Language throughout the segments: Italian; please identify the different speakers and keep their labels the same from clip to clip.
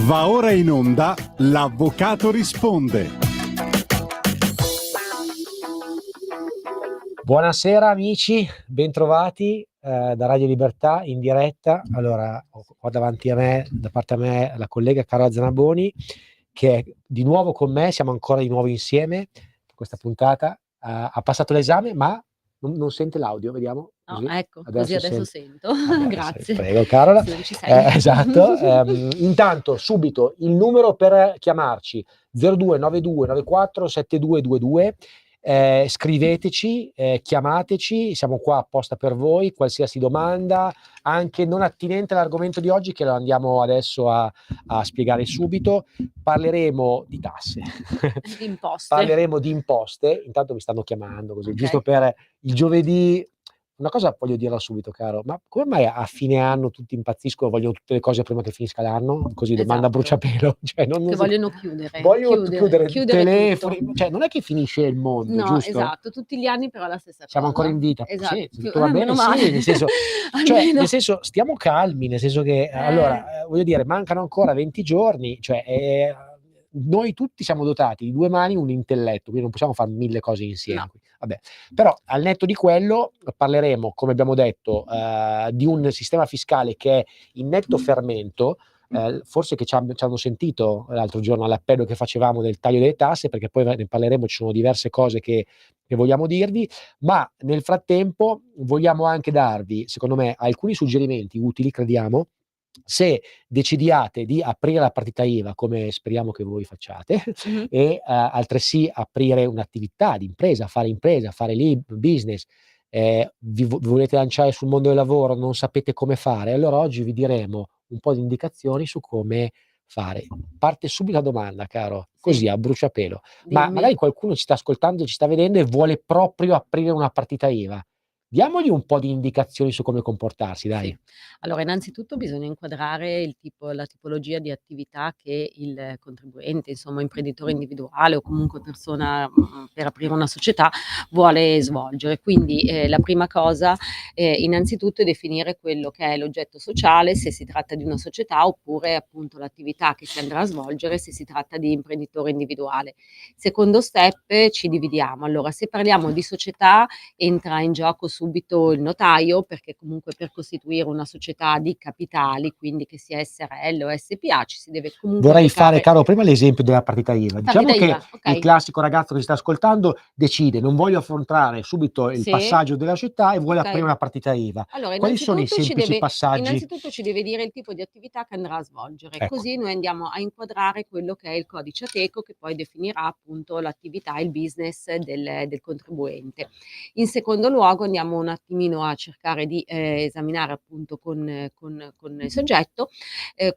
Speaker 1: Va ora in onda L'Avvocato risponde.
Speaker 2: Buonasera amici, bentrovati da Radio Libertà in diretta. Allora, ho davanti a me, da parte a me, la collega Carola Zanaboni, che è di nuovo con me, siamo ancora di nuovo insieme per questa puntata. Ha passato l'esame, ma non sente l'audio, vediamo.
Speaker 3: No,
Speaker 2: Così.
Speaker 3: ecco, adesso sento. Grazie.
Speaker 2: Prego Carola.
Speaker 3: Sì, non ci sei.
Speaker 2: Esatto. Intanto, subito, il numero per chiamarci 0292 94 7222. Scriveteci, chiamateci, siamo qua apposta per voi, qualsiasi domanda, anche non attinente all'argomento di oggi, che lo andiamo adesso a spiegare subito. Parleremo di tasse,
Speaker 3: Di imposte.
Speaker 2: Parleremo di imposte. Intanto mi stanno chiamando così,
Speaker 3: Okay.
Speaker 2: giusto per il giovedì. Una cosa voglio dirla subito, caro, ma come mai a fine anno tutti impazziscono e vogliono tutte le cose prima che finisca l'anno? Così, domanda a
Speaker 3: Esatto.
Speaker 2: bruciapelo. Cioè, non
Speaker 3: Che
Speaker 2: so-
Speaker 3: vogliono chiudere,
Speaker 2: Vogliono chiudere
Speaker 3: chiudere tutto.
Speaker 2: cioè non è che finisce il mondo,
Speaker 3: No,
Speaker 2: giusto?
Speaker 3: esatto, tutti gli anni però la stessa
Speaker 2: Siamo
Speaker 3: cosa.
Speaker 2: ancora in vita.
Speaker 3: Esatto,
Speaker 2: Sì, se
Speaker 3: più
Speaker 2: tutto va bene,
Speaker 3: meno
Speaker 2: sì,
Speaker 3: male.
Speaker 2: nel senso, cioè,
Speaker 3: Almeno.
Speaker 2: nel senso, stiamo calmi, nel senso che, allora, voglio dire, mancano ancora 20 giorni, cioè, noi tutti siamo dotati di 2 mani e un intelletto, quindi non possiamo fare 1000 cose insieme.
Speaker 3: No.
Speaker 2: Vabbè. Però, al netto di quello, parleremo, come abbiamo detto, di un sistema fiscale che è in netto fermento. Forse che ci hanno sentito l'altro giorno all'appello che facevamo del taglio delle tasse, perché poi ne parleremo, ci sono diverse cose che vogliamo dirvi, ma nel frattempo vogliamo anche darvi, secondo me, alcuni suggerimenti utili, crediamo, se decidiate di aprire la partita IVA, come speriamo che voi facciate,
Speaker 3: Mh-mh.
Speaker 2: e altresì aprire un'attività di impresa, fare lì business, vi volete lanciare sul mondo del lavoro, non sapete come fare, allora oggi vi diremo un po' di indicazioni su come fare. Parte subito la domanda, caro, così
Speaker 3: Sì.
Speaker 2: a bruciapelo. Ma
Speaker 3: Dimmi.
Speaker 2: magari qualcuno ci sta ascoltando, ci sta vedendo e vuole proprio aprire una partita IVA. Diamogli un po' di indicazioni su come comportarsi, dai.
Speaker 3: Sì. Allora, innanzitutto bisogna inquadrare la tipologia di attività che il contribuente, insomma imprenditore individuale o comunque persona, per aprire una società vuole svolgere. Quindi, la prima cosa, innanzitutto è definire quello che è l'oggetto sociale, se si tratta di una società, oppure appunto l'attività che si andrà a svolgere se si tratta di imprenditore individuale. Secondo step ci dividiamo. Allora, se parliamo di società entra in gioco subito il notaio, perché comunque per costituire una società di capitali, quindi che sia SRL o SpA, ci si deve comunque
Speaker 2: Vorrei fare,
Speaker 3: recare.
Speaker 2: caro, prima l'esempio della partita IVA. Diciamo
Speaker 3: Partita
Speaker 2: che
Speaker 3: IVA,
Speaker 2: il
Speaker 3: okay.
Speaker 2: classico ragazzo che si sta ascoltando decide: non voglio affrontare subito il
Speaker 3: Sì,
Speaker 2: passaggio della società e vuole aprire
Speaker 3: okay.
Speaker 2: una partita IVA.
Speaker 3: Allora
Speaker 2: Quali sono i semplici passaggi?
Speaker 3: innanzitutto ci deve dire il tipo di attività che andrà a svolgere,
Speaker 2: Ecco.
Speaker 3: così noi andiamo a inquadrare quello che è il codice Ateco, che poi definirà appunto l'attività, il business del contribuente. In secondo luogo andiamo un attimino a cercare di esaminare appunto con il soggetto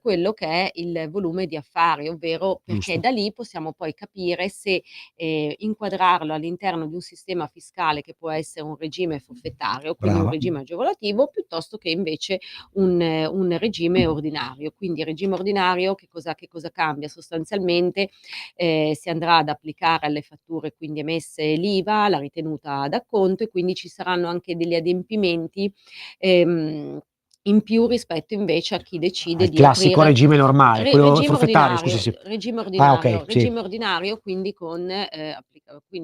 Speaker 3: quello che è il volume di affari, ovvero perché
Speaker 2: Giusto.
Speaker 3: da lì possiamo poi capire se inquadrarlo all'interno di un sistema fiscale che può essere un regime forfettario, quindi un
Speaker 2: Brava.
Speaker 3: regime agevolativo, piuttosto che invece un regime ordinario. Quindi il regime ordinario che cosa cambia? Sostanzialmente si andrà ad applicare alle fatture quindi emesse l'IVA, la ritenuta d'acconto, e quindi ci saranno anche degli adempimenti ehm, in più rispetto invece a chi decide
Speaker 2: Al
Speaker 3: di
Speaker 2: classico
Speaker 3: aprire
Speaker 2: regime normale, quello
Speaker 3: regime
Speaker 2: forfettario, scusi,
Speaker 3: ordinario,
Speaker 2: sì.
Speaker 3: regime
Speaker 2: Ah, okay,
Speaker 3: ordinario,
Speaker 2: sì.
Speaker 3: regime ordinario, quindi con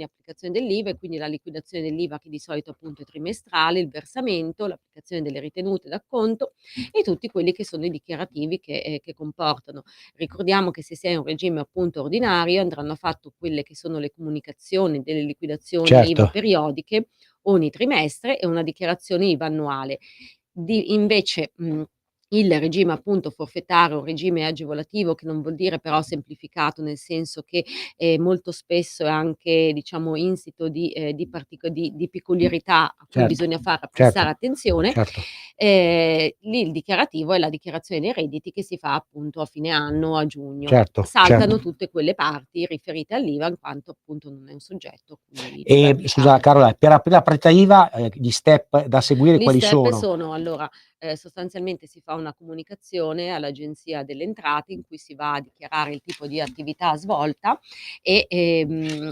Speaker 3: applicazione dell'IVA, e quindi la liquidazione dell'IVA, che di solito appunto è trimestrale, il versamento, l'applicazione delle ritenute d'acconto e tutti quelli che sono i dichiarativi che comportano. Ricordiamo che se si è in un regime appunto ordinario andranno fatto quelle che sono le comunicazioni delle liquidazioni IVA
Speaker 2: Certo.
Speaker 3: periodiche ogni trimestre e una dichiarazione IVA annuale. Invece, il regime appunto forfettario, un regime agevolativo, che non vuol dire però semplificato, nel senso che, molto spesso è anche diciamo insito di peculiarità a cui
Speaker 2: Certo,
Speaker 3: bisogna prestare
Speaker 2: certo,
Speaker 3: attenzione.
Speaker 2: certo.
Speaker 3: Lì il dichiarativo è la dichiarazione dei redditi che si fa appunto a fine anno, a giugno.
Speaker 2: Certo,
Speaker 3: Saltano
Speaker 2: certo.
Speaker 3: tutte quelle parti riferite all'IVA, in quanto appunto non è un soggetto a cui
Speaker 2: Scusa
Speaker 3: applicare.
Speaker 2: Carola, per aprire la partita IVA, gli step da seguire
Speaker 3: Gli
Speaker 2: quali
Speaker 3: step
Speaker 2: sono?
Speaker 3: sono allora, sostanzialmente si fa una comunicazione all'Agenzia delle Entrate in cui si va a dichiarare il tipo di attività svolta e,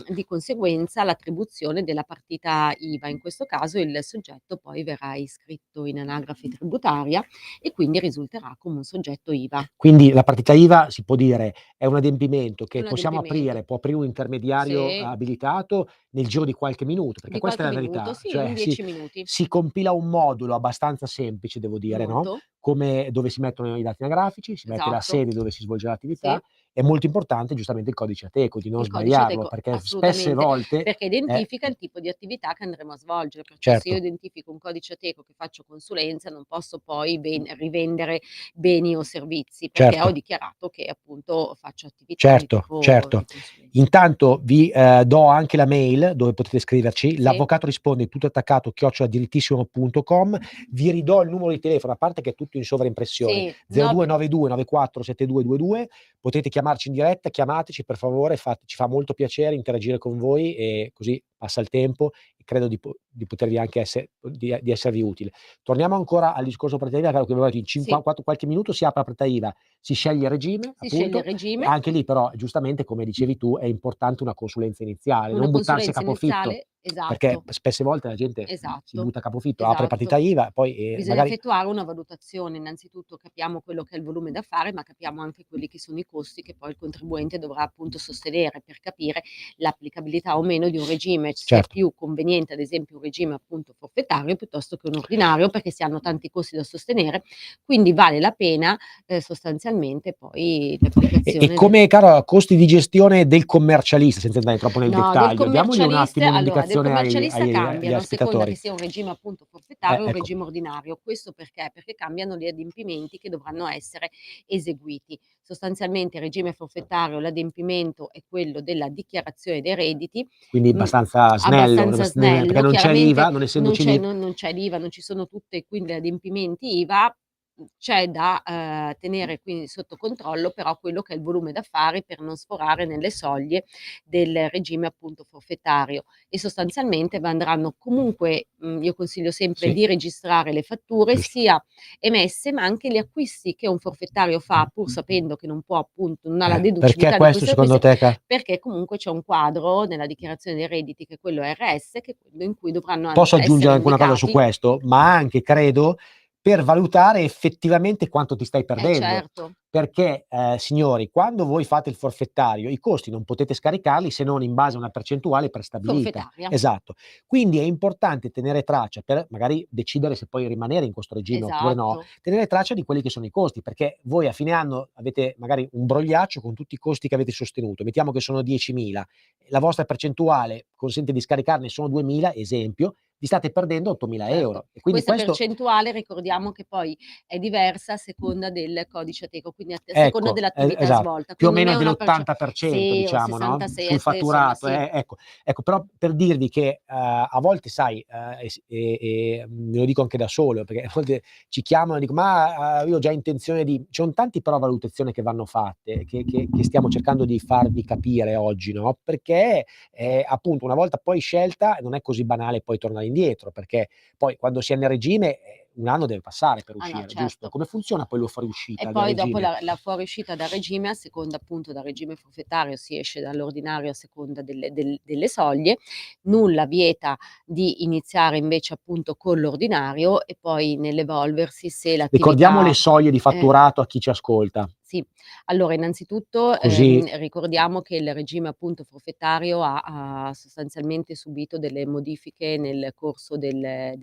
Speaker 3: di conseguenza l'attribuzione della partita IVA. In questo caso il soggetto poi verrà iscritto in anagrafe tributaria e quindi risulterà come un soggetto IVA.
Speaker 2: Quindi la partita IVA si può dire è un adempimento
Speaker 3: È
Speaker 2: che
Speaker 3: un
Speaker 2: possiamo
Speaker 3: adempimento.
Speaker 2: aprire, può aprire un intermediario
Speaker 3: Sì.
Speaker 2: abilitato nel giro di qualche minuto, perché
Speaker 3: Di
Speaker 2: questa è
Speaker 3: qualche
Speaker 2: la
Speaker 3: minuto,
Speaker 2: verità.
Speaker 3: sì, in
Speaker 2: Cioè
Speaker 3: 10 minuti.
Speaker 2: si compila un modulo abbastanza semplice, devo dire, no,
Speaker 3: Molto.
Speaker 2: come dove si mettono i dati anagrafici, si mette la
Speaker 3: Esatto.
Speaker 2: sede dove si svolge l'attività.
Speaker 3: Sì.
Speaker 2: È molto importante giustamente il codice Ateco, di non
Speaker 3: Il codice
Speaker 2: sbagliarlo,
Speaker 3: Ateco,
Speaker 2: perché spesse
Speaker 3: assolutamente,
Speaker 2: volte
Speaker 3: perché identifica il tipo di attività che andremo a svolgere, perciò se io
Speaker 2: certo,
Speaker 3: identifico un codice Ateco che faccio consulenza, non posso poi rivendere beni o servizi, perché ho
Speaker 2: certo.
Speaker 3: dichiarato che appunto faccio attività di
Speaker 2: Certo,
Speaker 3: tipo
Speaker 2: certo.
Speaker 3: di consulenza.
Speaker 2: Intanto vi, do anche la mail dove potete scriverci.
Speaker 3: Sì,
Speaker 2: L'avvocato risponde tutto attaccato @dirittissimo.com. Vi ridò il numero di telefono, a parte che è tutto in sovraimpressione,
Speaker 3: sì, no,
Speaker 2: 0292 94 7222. Potete chiamarci in diretta, chiamateci per favore, ci fa molto piacere interagire con voi e così passa il tempo e credo di potervi anche di esservi utile. Torniamo ancora al discorso partita IVA, che avevo detto in
Speaker 3: sì,
Speaker 2: qualche minuto si apre la partita IVA, si sceglie il regime,
Speaker 3: si sceglie il
Speaker 2: appunto, e
Speaker 3: regime.
Speaker 2: anche lì però, giustamente, come dicevi tu, è importante una consulenza iniziale,
Speaker 3: Una
Speaker 2: non buttarsi a
Speaker 3: consulenza
Speaker 2: capofitto,
Speaker 3: iniziale,
Speaker 2: perché
Speaker 3: esatto,
Speaker 2: spesse volte la gente si
Speaker 3: esatto,
Speaker 2: butta a capofitto, apre partita
Speaker 3: esatto.
Speaker 2: IVA, poi,
Speaker 3: Bisogna
Speaker 2: magari
Speaker 3: effettuare una valutazione. Innanzitutto capiamo quello che è il volume da fare, ma capiamo anche quelli che sono i costi che poi il contribuente dovrà appunto sostenere per capire l'applicabilità o meno di un regime, se è
Speaker 2: certo.
Speaker 3: più conveniente ad esempio un regime appunto forfettario piuttosto che un ordinario, perché si hanno tanti costi da sostenere, quindi vale la pena, sostanzialmente poi
Speaker 2: E
Speaker 3: l'applicazione del
Speaker 2: come caro costi di gestione del commercialista, senza andare troppo nel
Speaker 3: No, del
Speaker 2: dettaglio, diamogli un attimo
Speaker 3: del
Speaker 2: un'indicazione
Speaker 3: commercialista
Speaker 2: agli
Speaker 3: cambiano a seconda che
Speaker 2: ascoltatori.
Speaker 3: sia un regime appunto forfettario o un
Speaker 2: Ecco.
Speaker 3: regime ordinario. Questo perché? Perché cambiano gli adempimenti che dovranno essere eseguiti. Sostanzialmente il regime forfettario, l'adempimento è quello della dichiarazione dei redditi,
Speaker 2: Quindi
Speaker 3: mhmm,
Speaker 2: abbastanza snello,
Speaker 3: abbastanza
Speaker 2: perché
Speaker 3: snello.
Speaker 2: non c'è
Speaker 3: Chiaramente
Speaker 2: l'IVA, non essendoci l'IVA.
Speaker 3: non c'è l'IVA, non ci sono tutte quindi gli adempimenti IVA, c'è da, tenere quindi sotto controllo però quello che è il volume d'affari per non sforare nelle soglie del regime appunto forfettario e sostanzialmente andranno comunque, io consiglio sempre
Speaker 2: Sì,
Speaker 3: di registrare le fatture
Speaker 2: giusto.
Speaker 3: sia emesse, ma anche gli acquisti che un forfettario fa pur sapendo che non può appunto non ha la
Speaker 2: Perché
Speaker 3: deducibilità di
Speaker 2: questo
Speaker 3: questi
Speaker 2: secondo
Speaker 3: acquisti,
Speaker 2: te
Speaker 3: perché comunque c'è un quadro nella dichiarazione dei redditi che è quello RS, che è quello in cui dovranno
Speaker 2: Posso
Speaker 3: essere
Speaker 2: aggiungere anche una cosa su
Speaker 3: indicati.
Speaker 2: questo? Ma anche credo per valutare effettivamente quanto ti stai perdendo.
Speaker 3: Certo,
Speaker 2: Perché, signori, quando voi fate il forfettario, i costi non potete scaricarli se non in base a una percentuale prestabilita.
Speaker 3: forfettaria,
Speaker 2: Esatto. Quindi è importante tenere traccia, per magari decidere se poi rimanere in questo regime oppure no,
Speaker 3: esatto.
Speaker 2: tenere traccia di quelli che sono i costi, perché voi a fine anno avete magari un brogliaccio con tutti i costi che avete sostenuto. Mettiamo che sono 10.000, la vostra percentuale consente di scaricarne solo 2.000, esempio, vi state perdendo 8.000
Speaker 3: Certo,
Speaker 2: € e quindi
Speaker 3: questa
Speaker 2: questo
Speaker 3: percentuale ricordiamo che poi è diversa a seconda del codice Ateco, quindi a seconda
Speaker 2: ecco,
Speaker 3: dell'attività
Speaker 2: esatto,
Speaker 3: svolta,
Speaker 2: più o
Speaker 3: quindi non
Speaker 2: meno
Speaker 3: è una
Speaker 2: dell'80%
Speaker 3: sì o
Speaker 2: diciamo, no,
Speaker 3: 66
Speaker 2: sul
Speaker 3: insomma
Speaker 2: fatturato,
Speaker 3: sì.
Speaker 2: ecco. Però per dirvi che, a volte sai, me lo dico anche da solo, perché a volte ci chiamano e dico: "Ma, io ho già intenzione di", ci son tanti però valutazioni che vanno fatte, che stiamo cercando di farvi capire oggi, no, perché, appunto una volta poi scelta non è così banale poi tornare indietro, perché poi quando si è nel regime, 1 anno deve passare per
Speaker 3: Ah no,
Speaker 2: uscire, giusto?
Speaker 3: certo.
Speaker 2: Come funziona poi lo
Speaker 3: E
Speaker 2: fuoriuscita del
Speaker 3: poi dopo
Speaker 2: regime?
Speaker 3: la fuoriuscita dal regime, a seconda appunto dal regime forfettario si esce dall'ordinario a seconda delle soglie, nulla vieta di iniziare invece appunto con l'ordinario e poi nell'evolversi se
Speaker 2: Ricordiamo le
Speaker 3: l'attività
Speaker 2: soglie di
Speaker 3: eh.
Speaker 2: fatturato a chi ci ascolta,
Speaker 3: Sì, allora innanzitutto,
Speaker 2: così
Speaker 3: ricordiamo che il regime appunto forfettario ha sostanzialmente subito delle modifiche nel corso del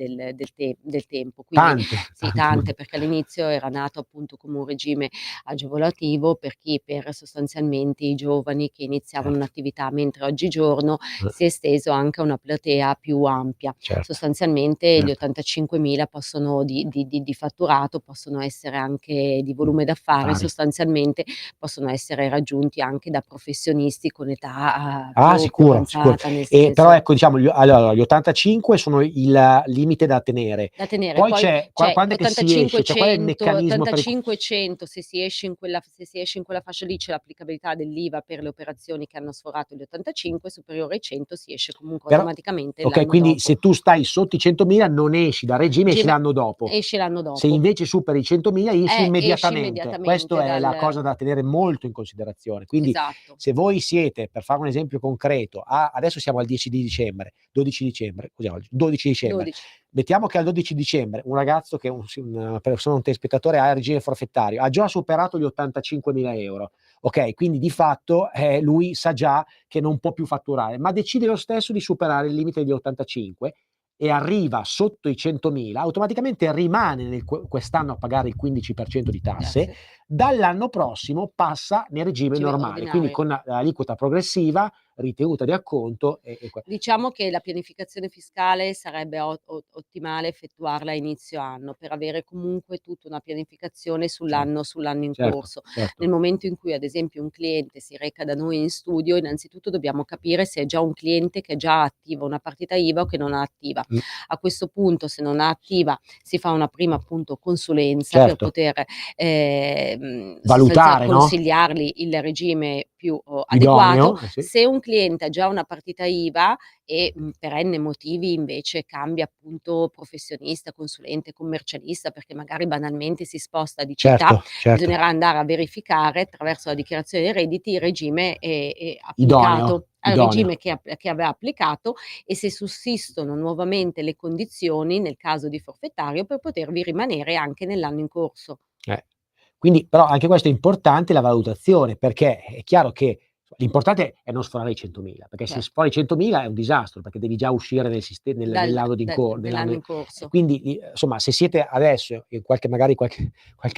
Speaker 3: tempo, quindi
Speaker 2: tante,
Speaker 3: sì,
Speaker 2: tante
Speaker 3: tante,
Speaker 2: modi
Speaker 3: perché all'inizio era nato appunto come un regime agevolativo per chi? Per sostanzialmente i giovani che iniziavano
Speaker 2: certo,
Speaker 3: un'attività, mentre oggigiorno
Speaker 2: eh,
Speaker 3: si è esteso anche a una platea più ampia.
Speaker 2: certo,
Speaker 3: Sostanzialmente gli
Speaker 2: certo,
Speaker 3: 85.000 possono di fatturato possono essere anche di volume d'affari,
Speaker 2: pari,
Speaker 3: sostanzialmente sostanzialmente possono essere raggiunti anche da professionisti con età
Speaker 2: Ah,
Speaker 3: più
Speaker 2: sicuro,
Speaker 3: avanzata, nel
Speaker 2: però
Speaker 3: senso
Speaker 2: ecco, diciamo, allora, gli 85 sono il limite da tenere.
Speaker 3: da tenere.
Speaker 2: Poi
Speaker 3: Poi
Speaker 2: c'è
Speaker 3: c'è
Speaker 2: quando è che si esce? Cioè, qual è il
Speaker 3: 85-100,
Speaker 2: meccanismo per il
Speaker 3: 85-100 se si esce in quella fascia lì c'è l'applicabilità dell'IVA per le operazioni che hanno sforato gli 85, superiore ai 100 si esce comunque
Speaker 2: però
Speaker 3: automaticamente
Speaker 2: okay,
Speaker 3: l'anno
Speaker 2: quindi
Speaker 3: dopo.
Speaker 2: se tu stai sotto i 100.000 non esci da regime, esci
Speaker 3: Regime
Speaker 2: l'anno dopo.
Speaker 3: esce l'anno
Speaker 2: Se
Speaker 3: dopo.
Speaker 2: invece superi i 100.000 esci
Speaker 3: Esci
Speaker 2: immediatamente. Questo
Speaker 3: immediatamente
Speaker 2: è la
Speaker 3: dal
Speaker 2: cosa da tenere molto in considerazione. Quindi
Speaker 3: esatto,
Speaker 2: se voi siete, per fare un esempio concreto, adesso siamo al 10 di dicembre, 12 dicembre, cos'è oggi? 12 dicembre.
Speaker 3: 12.
Speaker 2: Mettiamo che al 12 dicembre un ragazzo che è una persona, un telespettatore ha il regime forfettario, ha già superato gli 85.000 euro. Ok, quindi di fatto lui sa già che non può più fatturare, ma decide lo stesso di superare il limite degli 85 e arriva sotto i 100.000, automaticamente rimane quest'anno a pagare il 15% di tasse,
Speaker 3: Grazie.
Speaker 2: dall'anno prossimo passa nel regime
Speaker 3: Regime
Speaker 2: normale, quindi
Speaker 3: ordinario.
Speaker 2: con l'aliquota progressiva, ritenuta di acconto
Speaker 3: Diciamo che la pianificazione fiscale sarebbe ottimale effettuarla a inizio anno, per avere comunque tutta una pianificazione sull'anno in
Speaker 2: certo,
Speaker 3: corso.
Speaker 2: certo.
Speaker 3: Nel momento in cui ad esempio un cliente si reca da noi in studio, innanzitutto dobbiamo capire se è già un cliente che già attiva una partita IVA o che non ha attiva.
Speaker 2: Mh.
Speaker 3: A questo punto, se non ha attiva, si fa una prima appunto consulenza per
Speaker 2: Certo.
Speaker 3: poter
Speaker 2: Valutare, no?
Speaker 3: consigliargli il regime più
Speaker 2: Idoneo,
Speaker 3: adeguato.
Speaker 2: sì.
Speaker 3: Se un cliente ha già una partita IVA e, per N motivi invece cambia appunto professionista, consulente, commercialista, perché magari banalmente si sposta di città,
Speaker 2: Certo.
Speaker 3: bisognerà andare a verificare attraverso la dichiarazione dei redditi il regime
Speaker 2: Idoneo,
Speaker 3: applicato, al regime che aveva applicato e se sussistono nuovamente le condizioni, nel caso di forfettario, per potervi rimanere anche nell'anno in corso.
Speaker 2: Quindi però anche questo è importante la valutazione, perché è chiaro che l'importante è non sforare i 100.000, perché se
Speaker 3: Certo.
Speaker 2: sfori i 100.000 è un disastro, perché devi già uscire nell'anno
Speaker 3: Nell'anno in
Speaker 2: e
Speaker 3: corso.
Speaker 2: quindi insomma, se siete adesso e magari qualche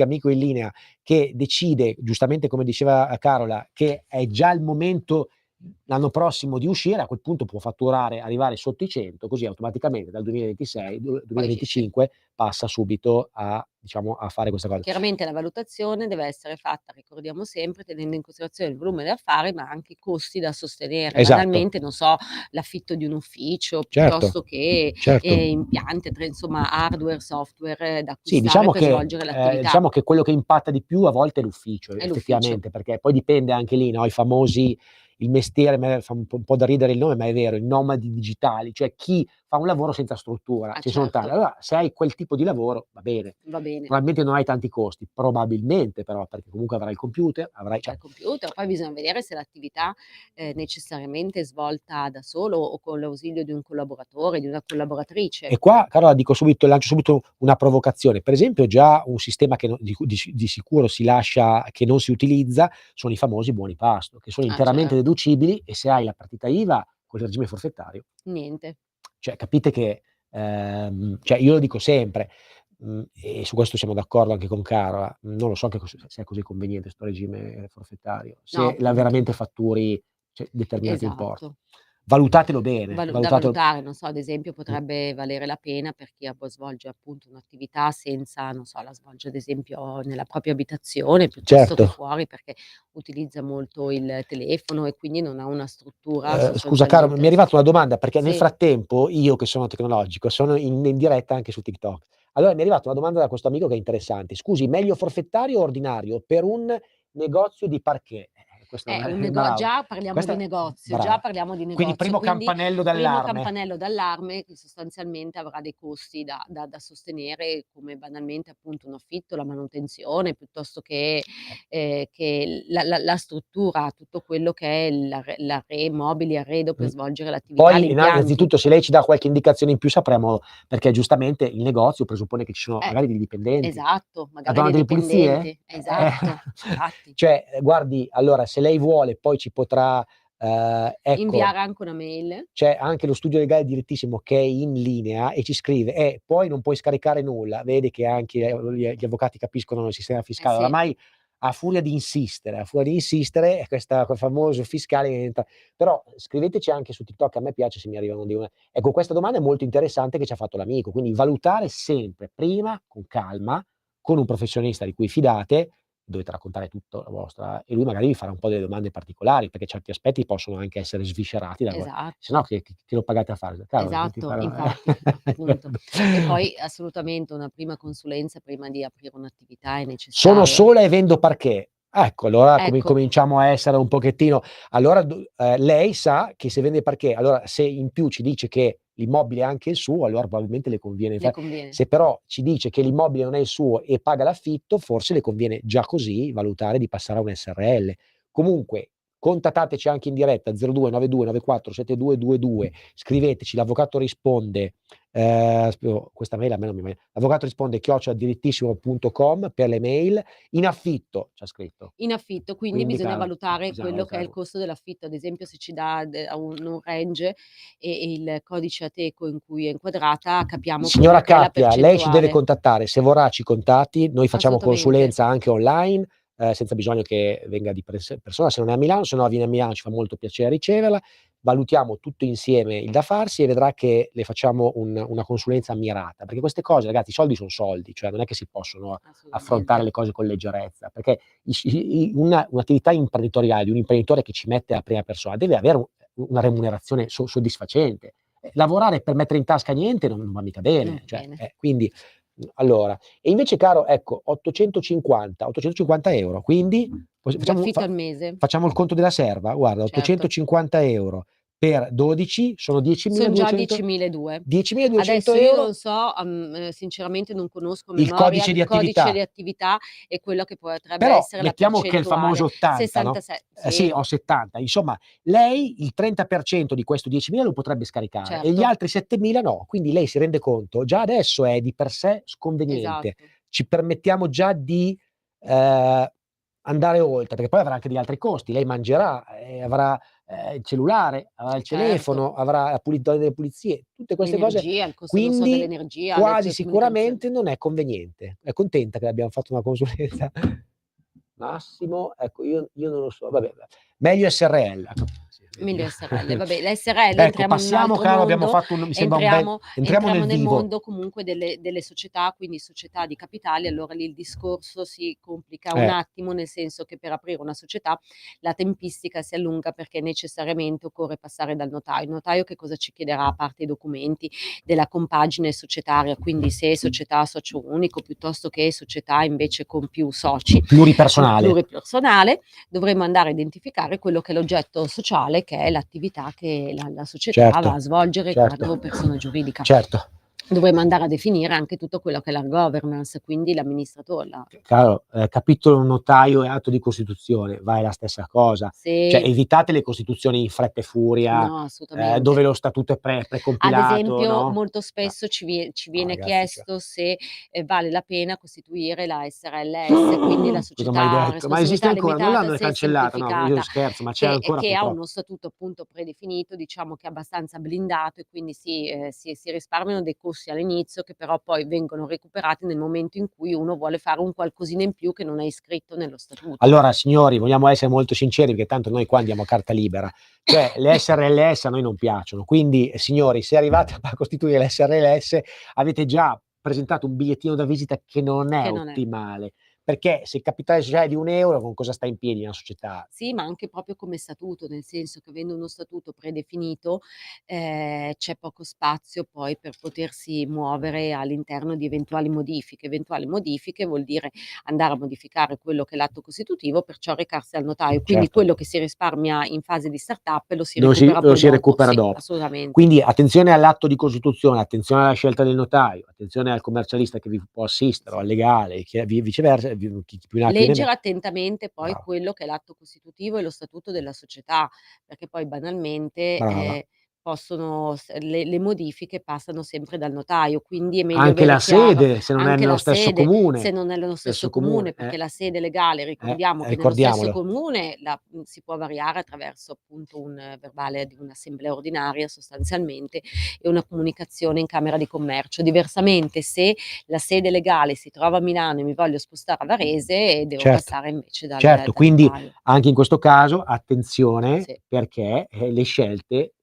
Speaker 2: amico in linea che decide, giustamente come diceva Carola, che è già il momento l'anno prossimo di uscire, a quel punto può fatturare, arrivare sotto i 100, così automaticamente dal 2026,
Speaker 3: Poi
Speaker 2: 2025 passa subito a, diciamo, a fare questa cosa.
Speaker 3: chiaramente la valutazione deve essere fatta, ricordiamo sempre, tenendo in considerazione il volume da fare, ma anche i costi da sostenere.
Speaker 2: Esatto.
Speaker 3: Banalmente, non so, l'affitto di un ufficio,
Speaker 2: Certo,
Speaker 3: piuttosto che
Speaker 2: certo.
Speaker 3: impianti, insomma hardware, software da
Speaker 2: Sì,
Speaker 3: acquistare per svolgere l'attività.
Speaker 2: diciamo che quello che impatta di più a volte è l'ufficio,
Speaker 3: È l'ufficio.
Speaker 2: effettivamente, perché poi dipende anche lì, no, i famosi il mestiere, a me fa un po' da ridere il nome, ma è vero, i nomadi digitali, cioè chi fa un lavoro senza struttura, ci sono
Speaker 3: Certo.
Speaker 2: tanti. Allora, se hai quel tipo di lavoro, va bene.
Speaker 3: Va bene.
Speaker 2: Probabilmente non hai tanti costi, probabilmente però, perché comunque avrai il computer,
Speaker 3: C'è il computer, poi bisogna vedere se l'attività necessariamente è svolta da solo o con l'ausilio di un collaboratore, di una collaboratrice.
Speaker 2: E qua, Carola, lancio subito una provocazione. Per esempio, già un sistema che di sicuro si lascia, che non si utilizza, sono i famosi buoni pasto, che sono interamente
Speaker 3: Certo.
Speaker 2: deducibili e se hai la partita IVA con il regime forfettario,
Speaker 3: Niente.
Speaker 2: cioè capite che, cioè io lo dico sempre, e su questo siamo d'accordo anche con Carola, non lo so che se è così conveniente 'sto regime forfettario,
Speaker 3: No,
Speaker 2: se
Speaker 3: appunto.
Speaker 2: veramente fatturi, cioè, determinati importi.
Speaker 3: Esatto.
Speaker 2: Valutatelo bene,
Speaker 3: Da
Speaker 2: valutatelo.
Speaker 3: valutare, non so, ad esempio potrebbe valere la pena per chi svolge appunto un'attività senza, non so, la svolge ad esempio nella propria abitazione piuttosto che
Speaker 2: Certo.
Speaker 3: fuori, perché utilizza molto il telefono e quindi non ha una struttura
Speaker 2: Scusa caro, mi è arrivata una domanda, perché nel
Speaker 3: Sì.
Speaker 2: frattempo io che sono tecnologico, sono in diretta anche su TikTok. Allora mi è arrivata una domanda da questo amico che è interessante: "Scusi, meglio forfettario o ordinario per un negozio di parquet?" Questa
Speaker 3: Un
Speaker 2: bravo.
Speaker 3: già parliamo di negozio,
Speaker 2: Brava. Quindi primo
Speaker 3: quindi
Speaker 2: campanello
Speaker 3: primo
Speaker 2: d'allarme.
Speaker 3: campanello d'allarme che sostanzialmente avrà dei costi da sostenere, come banalmente appunto un affitto, la manutenzione, piuttosto che la struttura, tutto quello che è mobili, arredo per svolgere l'attività,
Speaker 2: Poi
Speaker 3: gli impianti.
Speaker 2: innanzitutto se lei ci dà qualche indicazione in più sapremo, perché giustamente il negozio presuppone che ci sono magari dei dipendenti.
Speaker 3: Esatto,
Speaker 2: La
Speaker 3: magari
Speaker 2: donna
Speaker 3: dei
Speaker 2: delle pulizie?
Speaker 3: dipendenti. Esatto, infatti.
Speaker 2: Cioè, guardi, allora se lei vuole poi ci potrà, ecco,
Speaker 3: Inviare anche una mail.
Speaker 2: c'è anche lo studio legale direttissimo che è in linea e ci scrive: poi non puoi scaricare nulla." Vedi che anche gli avvocati capiscono il sistema fiscale.
Speaker 3: Sì.
Speaker 2: Oramai a furia di insistere, quel famoso fiscale entra. Però scriveteci anche su TikTok, a me piace se mi arrivano ecco, questa domanda è molto interessante che ci ha fatto l'amico, quindi valutare sempre prima, con calma, con un professionista di cui fidate, dovete raccontare tutto la vostra, e lui magari vi farà un po' delle domande particolari, perché certi aspetti possono anche essere sviscerati da voi. Se no
Speaker 3: Esatto.
Speaker 2: che lo pagate a fare? Cavolo, ti
Speaker 3: Esatto,
Speaker 2: farò
Speaker 3: infatti, appunto. E poi assolutamente una prima consulenza prima di aprire un'attività è
Speaker 2: Sono
Speaker 3: necessaria.
Speaker 2: sola e vendo parquet. Ecco, allora
Speaker 3: Ecco,
Speaker 2: cominciamo a essere un pochettino, allora lei sa che se vende parquet, allora se in più ci dice che l'immobile è anche il suo, allora probabilmente le conviene
Speaker 3: le conviene.
Speaker 2: se però ci dice che l'immobile non è il suo e paga l'affitto, forse le conviene già così valutare di passare a un SRL. Comunque contattateci anche in diretta 0292 94 7222, scriveteci, l'avvocato risponde, questa mail a me non mi l'avvocato risponde @dirittissimo.com per le mail. In affitto c'ha scritto.
Speaker 3: In affitto, quindi
Speaker 2: Quindi
Speaker 3: bisogna
Speaker 2: caro,
Speaker 3: valutare
Speaker 2: bisogna
Speaker 3: quello che è il
Speaker 2: valutare.
Speaker 3: costo dell'affitto. Ad esempio se ci dà un range e il codice Ateco in cui è inquadrata, capiamo
Speaker 2: Signora
Speaker 3: quella che è la
Speaker 2: Cappia, lei ci deve
Speaker 3: percentuale.
Speaker 2: contattare, se vorrà ci contatti, noi facciamo
Speaker 3: Assolutamente.
Speaker 2: consulenza anche online, senza bisogno che venga di persona, se non è a Milano, se no viene a Milano, ci fa molto piacere riceverla. Valutiamo tutto insieme il da farsi e vedrà che le facciamo una consulenza mirata, perché queste cose ragazzi, i soldi son soldi, cioè non è che si possono affrontare
Speaker 3: Assolutamente.
Speaker 2: le cose con leggerezza, perché un'attività imprenditoriale di un imprenditore che ci mette la prima persona deve avere una remunerazione soddisfacente. Lavorare per mettere in tasca niente non va mica
Speaker 3: Non
Speaker 2: bene,
Speaker 3: va
Speaker 2: cioè,
Speaker 3: bene.
Speaker 2: quindi allora, e invece caro, ecco, 850 €, quindi
Speaker 3: Di affitto al mese,
Speaker 2: facciamo il conto della serva? Guarda,
Speaker 3: certo.
Speaker 2: 850 € per 12 sono
Speaker 3: Son già
Speaker 2: 10.200,
Speaker 3: 10.200.
Speaker 2: 10.200
Speaker 3: Adesso io non
Speaker 2: €.
Speaker 3: so, sinceramente non conosco a
Speaker 2: Il
Speaker 3: memoria
Speaker 2: codice
Speaker 3: il
Speaker 2: di
Speaker 3: codice di
Speaker 2: attività.
Speaker 3: attività e quello che potrebbe
Speaker 2: Però
Speaker 3: essere la
Speaker 2: mettiamo che è il famoso
Speaker 3: percentuale.
Speaker 2: 80, no,
Speaker 3: 66
Speaker 2: sì,
Speaker 3: sì,
Speaker 2: o 70, insomma lei il 30% di questo 10.000 lo potrebbe scaricare e gli
Speaker 3: certo,
Speaker 2: altri 7.000 no, quindi lei si rende conto, già adesso è di per sé sconveniente.
Speaker 3: esatto,
Speaker 2: Ci permettiamo già di, ehm, andare oltre, perché poi avrà anche degli altri costi. Lei mangerà, avrà, il cellulare, avrà il
Speaker 3: certo.
Speaker 2: telefono, avrà la delle pulizie, tutte queste cose,
Speaker 3: L'energia, il costo, non so,
Speaker 2: quindi
Speaker 3: dell'energia, le
Speaker 2: quasi
Speaker 3: telecomunicazioni.
Speaker 2: sicuramente non è conveniente. È contenta che le abbiamo fatto una consulenza? Massimo, ecco io non lo so, vabbè, meglio SRL, ecco. Sì,
Speaker 3: Meglio
Speaker 2: vedi.
Speaker 3: SRL. Vabbè, la SRL
Speaker 2: Ecco,
Speaker 3: entriamo in un
Speaker 2: passiamo
Speaker 3: altro
Speaker 2: caro, abbiamo
Speaker 3: mondo,
Speaker 2: fatto un mi sembra un bel entriamo
Speaker 3: entriamo
Speaker 2: nel
Speaker 3: nel
Speaker 2: vivo.
Speaker 3: mondo comunque delle società, quindi società di capitali. Allora lì il discorso si complica un
Speaker 2: Eh,
Speaker 3: attimo, nel senso che per aprire una società la tempistica si allunga perché necessariamente occorre passare dal notaio. Il notaio che cosa ci chiederà, a parte i documenti della compagine societaria, quindi se è società a socio unico piuttosto che società invece con più soci,
Speaker 2: pluripersonale.
Speaker 3: pluripersonale, dovremmo andare a identificare quello che è l'oggetto sociale, che è l'attività che la società va
Speaker 2: Certo,
Speaker 3: a svolgere in quanto
Speaker 2: certo,
Speaker 3: persona giuridica.
Speaker 2: certo.
Speaker 3: Dovremmo andare a definire anche tutto quello che è la governance, quindi l'amministratore, la
Speaker 2: Caro, capitolo notaio e atto di costituzione, vale la stessa cosa. Cioè
Speaker 3: sì,
Speaker 2: evitate le costituzioni in fretta e furia,
Speaker 3: no,
Speaker 2: dove
Speaker 3: assolutamente.
Speaker 2: lo statuto è
Speaker 3: Ad
Speaker 2: precompilato,
Speaker 3: esempio,
Speaker 2: no?
Speaker 3: molto spesso ci
Speaker 2: No
Speaker 3: viene
Speaker 2: ragazzi, cioè.
Speaker 3: chiesto se, vale la pena costituire la SRLS, quindi la
Speaker 2: Cosa m'hai
Speaker 3: società a
Speaker 2: detto? Ma esiste
Speaker 3: responsabilità
Speaker 2: ancora? Non
Speaker 3: limitata
Speaker 2: l'hanno
Speaker 3: se
Speaker 2: cancellata? No, io
Speaker 3: semplificata,
Speaker 2: scherzo, ma c'è ancora
Speaker 3: che ha
Speaker 2: purtroppo.
Speaker 3: uno statuto appunto predefinito, diciamo che è abbastanza blindato e quindi si risparmiano dei costi all'inizio che però poi vengono recuperati nel momento in cui uno vuole fare un qualcosina in più che non è iscritto nello statuto.
Speaker 2: Allora signori, vogliamo essere molto sinceri perché tanto noi qua andiamo a carta libera, cioè le SRLS a noi non piacciono, quindi signori se arrivate a costituire le SRLS avete già presentato un bigliettino da visita che non è
Speaker 3: Che non è.
Speaker 2: ottimale, perché se il capitale sociale è di 1 € con cosa sta in piedi una società?
Speaker 3: Sì, ma anche proprio come statuto, nel senso che avendo uno statuto predefinito, c'è poco spazio poi per potersi muovere all'interno di eventuali modifiche. Eventuali modifiche vuol dire andare a modificare quello che è l'atto costitutivo, perciò recarsi al notaio. Quindi
Speaker 2: Certo.
Speaker 3: quello che si risparmia in fase di startup lo si
Speaker 2: Non si
Speaker 3: recupera
Speaker 2: lo
Speaker 3: poi
Speaker 2: si
Speaker 3: dopo.
Speaker 2: recupera
Speaker 3: Sì,
Speaker 2: dopo.
Speaker 3: assolutamente.
Speaker 2: Quindi attenzione all'atto di costituzione, attenzione alla scelta del notaio, attenzione al commercialista che vi può assistere o al legale e chi viceversa, chi più ne ha più ne
Speaker 3: Leggere
Speaker 2: metta.
Speaker 3: attentamente poi
Speaker 2: Brava,
Speaker 3: quello che è l'atto costitutivo e lo statuto della società, perché poi banalmente,
Speaker 2: brava.
Speaker 3: possono le modifiche passano sempre dal notaio, quindi è meglio
Speaker 2: Anche la
Speaker 3: avere chiaro
Speaker 2: sede, se non è
Speaker 3: anche
Speaker 2: nello
Speaker 3: la
Speaker 2: stesso
Speaker 3: sede, se
Speaker 2: comune.
Speaker 3: non è nello stesso
Speaker 2: Stesso
Speaker 3: comune,
Speaker 2: comune,
Speaker 3: perché la sede legale ricordiamo che nello stesso
Speaker 2: ricordiamolo.
Speaker 3: comune si può variare attraverso appunto un verbale di un'assemblea ordinaria sostanzialmente e una comunicazione in camera di commercio. Diversamente se la sede legale si trova a Milano e mi voglio spostare a Varese e devo
Speaker 2: Certo,
Speaker 3: passare invece
Speaker 2: certo,
Speaker 3: dal
Speaker 2: quindi
Speaker 3: notaio.
Speaker 2: anche in questo caso attenzione
Speaker 3: Sì,
Speaker 2: perché, le scelte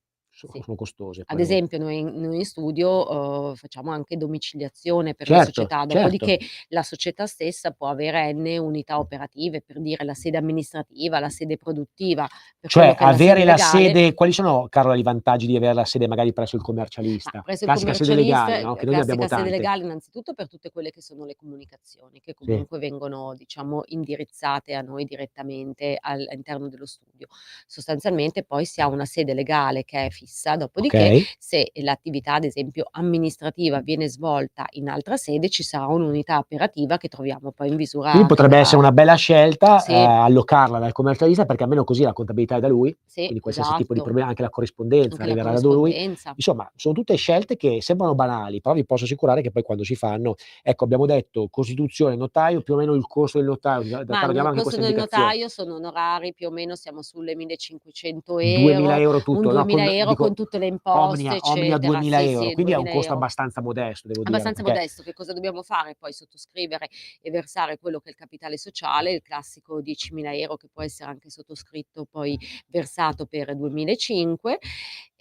Speaker 3: Sì.
Speaker 2: sono costose.
Speaker 3: Ad
Speaker 2: Poi dopo.
Speaker 3: esempio noi in studio, facciamo anche domiciliazione per la
Speaker 2: Certo,
Speaker 3: società,
Speaker 2: certo.
Speaker 3: dopodiché la società stessa può avere N unità operative, per dire la sede amministrativa, la sede produttiva, per quello
Speaker 2: Cioè,
Speaker 3: che è la sede
Speaker 2: avere la
Speaker 3: legale.
Speaker 2: sede, quali sono, Carola, i vantaggi di avere la sede magari presso il
Speaker 3: Ma
Speaker 2: commercialista?
Speaker 3: presso il
Speaker 2: Classica sede
Speaker 3: commercialista,
Speaker 2: legale, no, che noi ne abbiamo
Speaker 3: classica sede
Speaker 2: tante.
Speaker 3: legale innanzitutto per tutte quelle che sono le comunicazioni, che
Speaker 2: Sì,
Speaker 3: comunque vengono, diciamo, indirizzate a noi direttamente all'interno dello studio. Sostanzialmente poi si ha una sede legale che è fissa, dopodiché
Speaker 2: okay.
Speaker 3: se l'attività, ad esempio, amministrativa viene svolta in altra sede, ci sarà un'unità operativa che troviamo poi in
Speaker 2: Quindi
Speaker 3: misura
Speaker 2: potrebbe essere
Speaker 3: generale.
Speaker 2: una bella scelta,
Speaker 3: Sì,
Speaker 2: allocarla dal commercialista, perché almeno così la contabilità è da lui,
Speaker 3: sì,
Speaker 2: quindi qualsiasi tipo di
Speaker 3: esatto.
Speaker 2: problema, anche la corrispondenza
Speaker 3: Anche la
Speaker 2: arriverà da lui.
Speaker 3: corrispondenza.
Speaker 2: Insomma, sono tutte scelte che sembrano banali, però vi posso assicurare che poi quando si fanno, ecco, abbiamo detto costituzione, notaio, più o meno il costo del notaio,
Speaker 3: Ma
Speaker 2: Caro,
Speaker 3: no,
Speaker 2: diamo
Speaker 3: il
Speaker 2: anche
Speaker 3: costo
Speaker 2: questa
Speaker 3: del
Speaker 2: indicazione.
Speaker 3: notaio sono onorari, più o meno siamo sulle 1.500
Speaker 2: 2.000
Speaker 3: €,
Speaker 2: €
Speaker 3: un
Speaker 2: tutto, no,
Speaker 3: 2000
Speaker 2: con
Speaker 3: € con
Speaker 2: dico
Speaker 3: tutte le imposte,
Speaker 2: Omnia
Speaker 3: eccetera.
Speaker 2: 2000
Speaker 3: Sì,
Speaker 2: €,
Speaker 3: sì,
Speaker 2: quindi è un
Speaker 3: 2000
Speaker 2: costo
Speaker 3: €.
Speaker 2: abbastanza modesto, devo dire,
Speaker 3: Abbastanza
Speaker 2: perché
Speaker 3: modesto. Che cosa dobbiamo fare? Poi sottoscrivere e versare quello che è il capitale sociale, il classico 10.000 € che può essere anche sottoscritto, poi versato per 2005.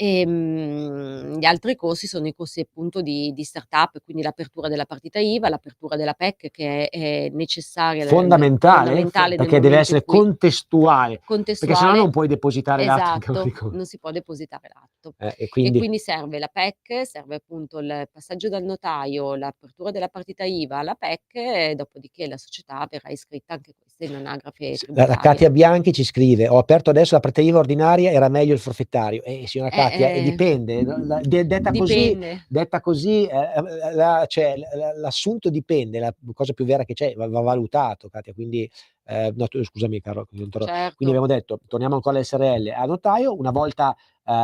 Speaker 3: Gli altri costi sono i costi appunto di startup, quindi l'apertura della partita IVA, l'apertura della PEC che è necessaria
Speaker 2: fondamentale,
Speaker 3: fondamentale nel
Speaker 2: perché deve
Speaker 3: momento in
Speaker 2: essere
Speaker 3: cui
Speaker 2: contestuale, perché se no non
Speaker 3: contestuale.
Speaker 2: puoi depositare l'atto in Camera
Speaker 3: Esatto,
Speaker 2: dei Conti.
Speaker 3: non si può depositare l'atto.
Speaker 2: E
Speaker 3: E
Speaker 2: quindi
Speaker 3: quindi serve la PEC, serve appunto il passaggio dal notaio, l'apertura della partita IVA, la PEC e dopodiché la società verrà iscritta anche questa in anagrafe
Speaker 2: La
Speaker 3: tributaria.
Speaker 2: Katia Bianchi ci scrive: "Ho aperto adesso la partita IVA ordinaria, era meglio il forfettario". Signora Katia,
Speaker 3: Eh,
Speaker 2: dipende, no, la
Speaker 3: dipende.
Speaker 2: detta così, la cioè l'assunto dipende, la cosa più vera che c'è, va valutato, Katia, quindi, no, tu scusami caro, ti ho quindi
Speaker 3: Certo.
Speaker 2: abbiamo detto, torniamo ancora alle SRL, a notaio, una volta,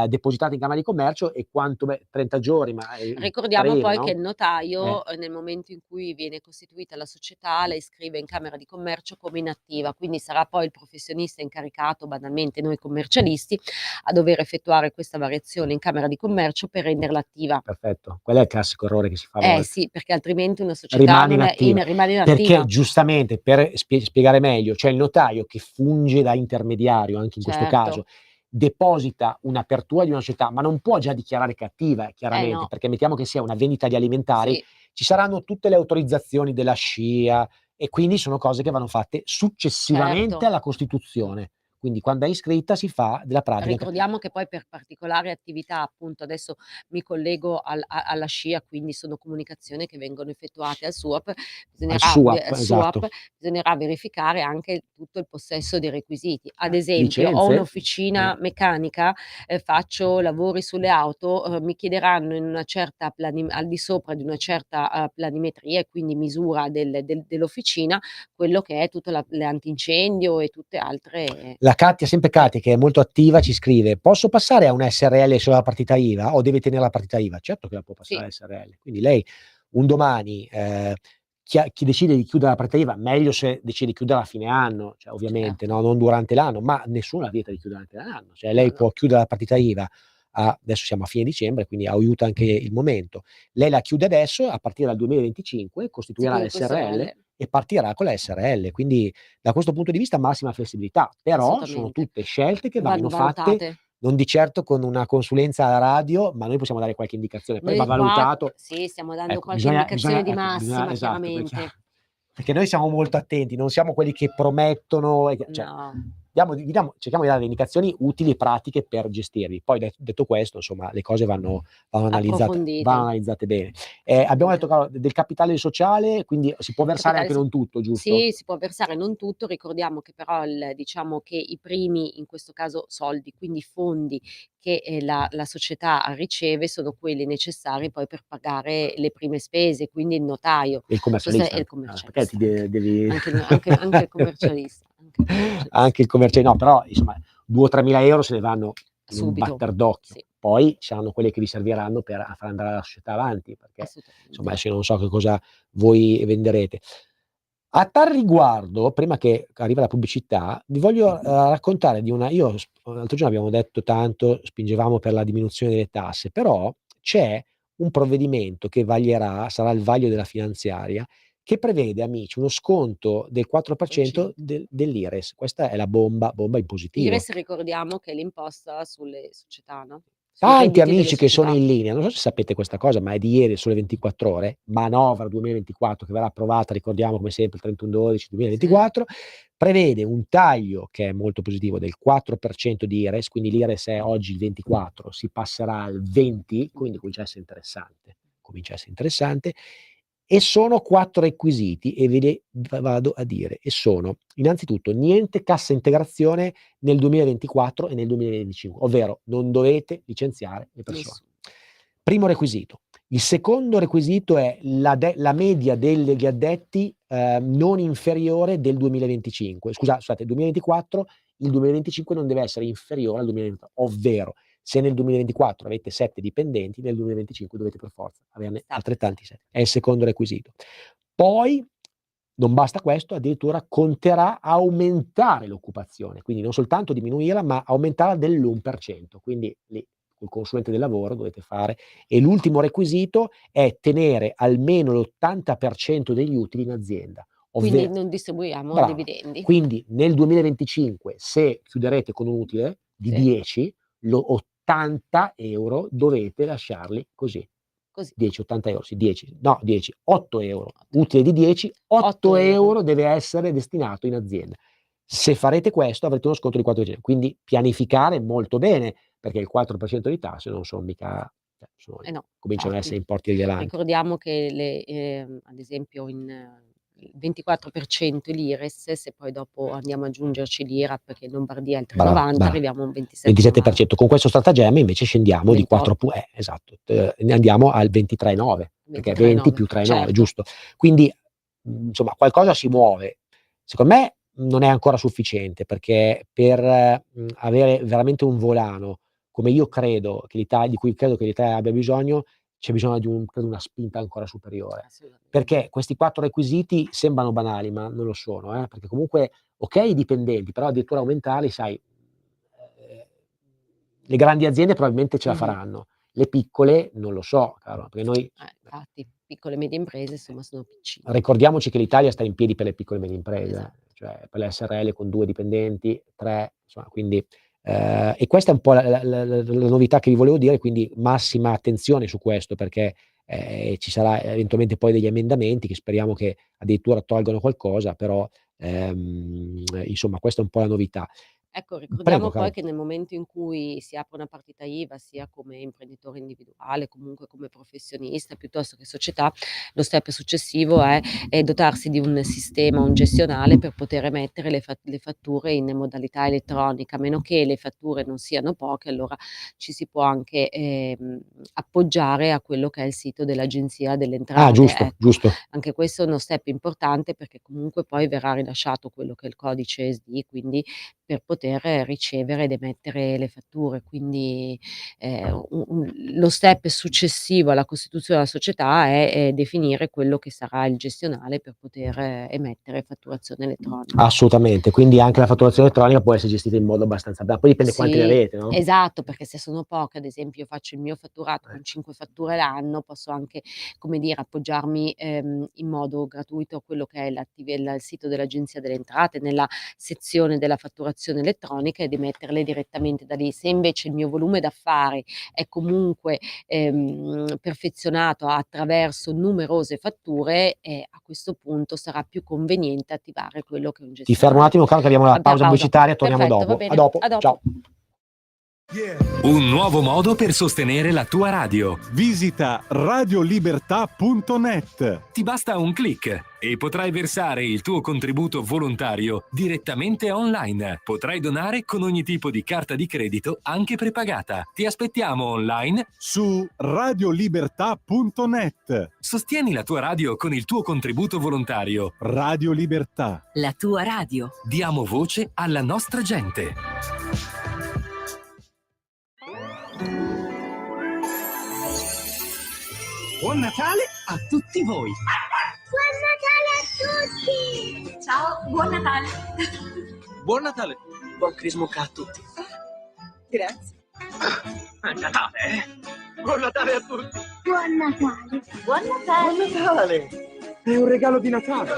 Speaker 2: depositate in Camera di Commercio e quanto 30 giorni, ma,
Speaker 3: Ricordiamo
Speaker 2: breve,
Speaker 3: poi che
Speaker 2: no?
Speaker 3: il notaio,
Speaker 2: Eh.
Speaker 3: nel momento in cui viene costituita la società, la iscrive in Camera di Commercio come inattiva, quindi sarà poi il professionista incaricato, banalmente noi commercialisti, a dover effettuare questa variazione in Camera di Commercio per renderla attiva.
Speaker 2: Perfetto. Quello è il classico errore che si fa a
Speaker 3: Eh
Speaker 2: volte.
Speaker 3: sì, perché altrimenti una società
Speaker 2: Rimane
Speaker 3: non è
Speaker 2: inattiva.
Speaker 3: rimane
Speaker 2: Perché
Speaker 3: inattiva.
Speaker 2: giustamente, per spiegare meglio, c'è il notaio che funge da intermediario, anche in questo caso,
Speaker 3: Certo.
Speaker 2: deposita un'apertura di una società, ma non può già dichiarare che è attiva,
Speaker 3: Eh
Speaker 2: chiaramente,
Speaker 3: no,
Speaker 2: perché mettiamo che sia una vendita di alimentari,
Speaker 3: sì,
Speaker 2: ci saranno tutte le autorizzazioni della SCIA e quindi sono cose che vanno fatte successivamente
Speaker 3: certo.
Speaker 2: alla costituzione. Quindi quando è iscritta si fa della pratica.
Speaker 3: Ricordiamo che poi per particolari attività, appunto adesso mi collego alla SCIA, quindi sono comunicazioni che vengono effettuate al SUAP,
Speaker 2: Al
Speaker 3: bisognerà
Speaker 2: SUAP, esatto.
Speaker 3: bisognerà verificare anche tutto il possesso dei requisiti. Ad esempio, ho
Speaker 2: Licenze?
Speaker 3: un'officina meccanica, faccio lavori sulle auto, mi chiederanno in una certa al di sopra di una certa, planimetria e quindi misura dell'officina, quello che è tutto le antincendio e tutte altre.
Speaker 2: La Katia, sempre Katia, che è molto attiva, ci scrive: "Posso passare a una SRL solo la partita IVA o deve tenere la partita IVA?" Certo che la può passare
Speaker 3: Sì,
Speaker 2: a SRL. Quindi lei un domani, chi decide di chiudere la partita IVA, meglio se decide di chiuderla a fine anno, cioè ovviamente, no,
Speaker 3: certo.
Speaker 2: non durante l'anno, ma nessuno ha vieta di chiudere durante l'anno. Cioè
Speaker 3: No,
Speaker 2: lei
Speaker 3: no,
Speaker 2: può chiudere la partita IVA adesso siamo a fine dicembre, quindi aiuta anche il momento. Lei la chiude adesso, a partire dal 2025
Speaker 3: si
Speaker 2: costituirà
Speaker 3: chiude
Speaker 2: la
Speaker 3: con
Speaker 2: SRL
Speaker 3: SRL,
Speaker 2: e partirà con la SRL. Quindi da questo punto di vista massima flessibilità, però sono
Speaker 3: assolutamente.
Speaker 2: tutte scelte che
Speaker 3: Vanno
Speaker 2: vanno fatte
Speaker 3: valutate.
Speaker 2: non di certo con una consulenza alla radio, ma noi possiamo dare qualche indicazione, poi va
Speaker 3: Noi qua
Speaker 2: valutato.
Speaker 3: sì, stiamo dando
Speaker 2: Ecco,
Speaker 3: qualche indicazione di
Speaker 2: bisogna
Speaker 3: massima
Speaker 2: esatto,
Speaker 3: chiaramente.
Speaker 2: perché noi siamo molto attenti, non siamo quelli che promettono e che cioè
Speaker 3: No,
Speaker 2: cerchiamo di dare le indicazioni utili e pratiche per gestirli. Poi detto questo, insomma, le cose vanno
Speaker 3: approfondite,
Speaker 2: analizzate bene. Abbiamo detto,
Speaker 3: assolutamente.
Speaker 2: caro, del capitale sociale, quindi si può versare
Speaker 3: Capitale
Speaker 2: anche
Speaker 3: so
Speaker 2: non tutto, giusto?
Speaker 3: Sì, si può versare non tutto, ricordiamo che però diciamo che i primi, in questo caso soldi, quindi fondi che, la società riceve sono quelli necessari poi per pagare le prime spese, quindi il notaio,
Speaker 2: E il
Speaker 3: e
Speaker 2: commercialista
Speaker 3: il
Speaker 2: anche. Perché
Speaker 3: commercialista
Speaker 2: ti
Speaker 3: anche.
Speaker 2: devi
Speaker 3: Anche il commercialista, anche il commercialista.
Speaker 2: anche il no, però insomma 2 o 3.000 € se ne vanno in un
Speaker 3: Subito,
Speaker 2: batter d'occhio.
Speaker 3: sì,
Speaker 2: Poi ci saranno quelli che vi serviranno per far andare la società avanti, perché insomma
Speaker 3: assolutamente.
Speaker 2: adesso io non so che cosa voi venderete. A tal riguardo, prima che arriva la pubblicità, vi voglio, raccontare di una l'altro giorno abbiamo detto tanto, spingevamo per la diminuzione delle tasse, però c'è un provvedimento che sarà il vaglio della finanziaria, che prevede, amici, uno sconto del 4%
Speaker 3: 4%.
Speaker 2: dell'IRES. Questa è la bomba impositiva.
Speaker 3: IRES ricordiamo che è l'imposta sulle società, no?
Speaker 2: Tanti
Speaker 3: rendite delle
Speaker 2: amici che sono
Speaker 3: società.
Speaker 2: in linea, non so se sapete questa cosa, ma è di ieri, Sole 24 Ore, manovra 2024 che verrà approvata, ricordiamo come sempre il 31/12/2024, prevede un taglio che è molto positivo del 4% di IRES, quindi l'IRES è oggi il 24, si passerà al 20, quindi comincia a essere interessante, e sono 4 requisiti e ve li vado a dire, e sono: innanzitutto niente cassa integrazione nel 2024 e nel 2025, ovvero non dovete licenziare le persone.
Speaker 3: Nessuno.
Speaker 2: Primo requisito. Il secondo requisito è la media degli addetti non inferiore del 2025. Scusate, 2024, il 2025 non deve essere inferiore al 2024, ovvero se nel 2024 avete 7 dipendenti, nel 2025 dovete per forza averne altrettanti 7. È il secondo requisito. Poi non basta questo, addirittura conterà aumentare l'occupazione, quindi non soltanto diminuirla, ma aumentarla dell'1%. Quindi lì col consulente del lavoro dovete fare. E l'ultimo requisito è tenere almeno l'80% degli utili in azienda.
Speaker 3: Quindi non distribuiamo
Speaker 2: Brava.
Speaker 3: dividendi.
Speaker 2: Quindi nel 2025, se chiuderete con un utile di
Speaker 3: Sì.
Speaker 2: 10, 80 euro dovete lasciarli così.
Speaker 3: Così.
Speaker 2: 10, 80 euro, sì, 10, no, 10, 8 euro. Utile di 10, 8 euro deve essere destinato in azienda. Se farete questo avrete uno sconto di 4%. Quindi pianificare molto bene, perché il 4% di tasse non sono mica,
Speaker 3: No,
Speaker 2: cominciano a
Speaker 3: infatti.
Speaker 2: essere importi rilevanti.
Speaker 3: Ricordiamo che ad esempio il 24% l'IRES, se poi dopo andiamo ad aggiungerci l'IRAP, che in Lombardia è il 3,90, arriviamo a un
Speaker 2: 27%. Con questo stratagemma invece scendiamo
Speaker 3: 28.
Speaker 2: di 4 esatto, andiamo al 23,9, perché 20 più 3,9,
Speaker 3: certo.
Speaker 2: giusto? Quindi, insomma, qualcosa si muove. Secondo me non è ancora sufficiente, perché per avere veramente un volano, come io credo che di cui credo che l'Italia abbia bisogno, c'è bisogno di credo una spinta ancora superiore.
Speaker 3: Assolutamente.
Speaker 2: Perché questi 4 requisiti sembrano banali, ma non lo sono, perché comunque, okay, i dipendenti, però addirittura aumentarli, sai, le grandi aziende probabilmente ce la faranno, le piccole non lo so, caro, perché noi
Speaker 3: Infatti, piccole e medie imprese insomma sono piccine.
Speaker 2: ricordiamoci che l'Italia sta in piedi per le piccole e medie imprese,
Speaker 3: Esatto.
Speaker 2: cioè per le SRL con 2 dipendenti, 3, insomma, quindi e questa è un po' la novità che vi volevo dire, quindi massima attenzione su questo, perché ci sarà eventualmente poi degli emendamenti che speriamo che addirittura tolgano qualcosa, però insomma questa è un po' la novità.
Speaker 3: Ecco,
Speaker 2: Prego,
Speaker 3: ricordiamo
Speaker 2: caro.
Speaker 3: poi che nel momento in cui si apre una partita IVA, sia come imprenditore individuale, comunque come professionista, piuttosto che società, lo step successivo è dotarsi di un sistema, un gestionale per poter emettere le fatture in modalità elettronica, a meno che le fatture non siano poche, allora ci si può anche appoggiare a quello che è il sito dell'Agenzia delle Entrate.
Speaker 2: Giusto,
Speaker 3: Ecco,
Speaker 2: giusto.
Speaker 3: anche questo è uno step importante, perché comunque poi verrà rilasciato quello che è il codice ESD, quindi per poter ricevere ed emettere le fatture. Quindi lo step successivo alla costituzione della società è definire quello che sarà il gestionale per poter emettere fatturazione elettronica.
Speaker 2: Assolutamente, quindi anche la fatturazione elettronica può essere gestita in modo abbastanza, poi dipende quanti ne avete, no?
Speaker 3: Esatto, perché se sono poche, ad esempio io faccio il mio fatturato con 5 fatture l'anno, posso anche, come dire, appoggiarmi in modo gratuito a quello che è il sito dell'Agenzia delle Entrate, nella sezione della fatturazione elettronica, ed emetterle direttamente da lì. Se invece il mio volume d'affari è comunque perfezionato attraverso numerose fatture, a questo punto sarà più conveniente attivare quello che è un
Speaker 2: Ti fermo un
Speaker 3: gestionale.
Speaker 2: attimo, caro, che abbiamo la pausa pubblicitaria, torniamo
Speaker 3: Perfetto, va
Speaker 2: dopo.
Speaker 3: bene.
Speaker 2: A dopo.
Speaker 3: A dopo.
Speaker 2: Ciao.
Speaker 4: Un nuovo modo per sostenere la tua radio.
Speaker 1: Visita radiolibertà.net.
Speaker 4: Ti basta un click e potrai versare il tuo contributo volontario direttamente online. Potrai donare con ogni tipo di carta di credito, anche prepagata. Ti aspettiamo online
Speaker 1: Su radiolibertà.net.
Speaker 4: Sostieni la tua radio con il tuo contributo volontario.
Speaker 1: Radio Libertà.
Speaker 5: La tua radio.
Speaker 4: Diamo voce alla nostra gente.
Speaker 6: Buon Natale a tutti voi!
Speaker 7: Buon Natale a tutti!
Speaker 5: Ciao, buon Natale.
Speaker 6: Buon Natale! Buon Crismuca a tutti!
Speaker 5: Grazie.
Speaker 6: È Natale, eh? Buon Natale a tutti!
Speaker 7: Buon Natale!
Speaker 5: Buon Natale.
Speaker 6: Buon Natale! È un regalo di Natale!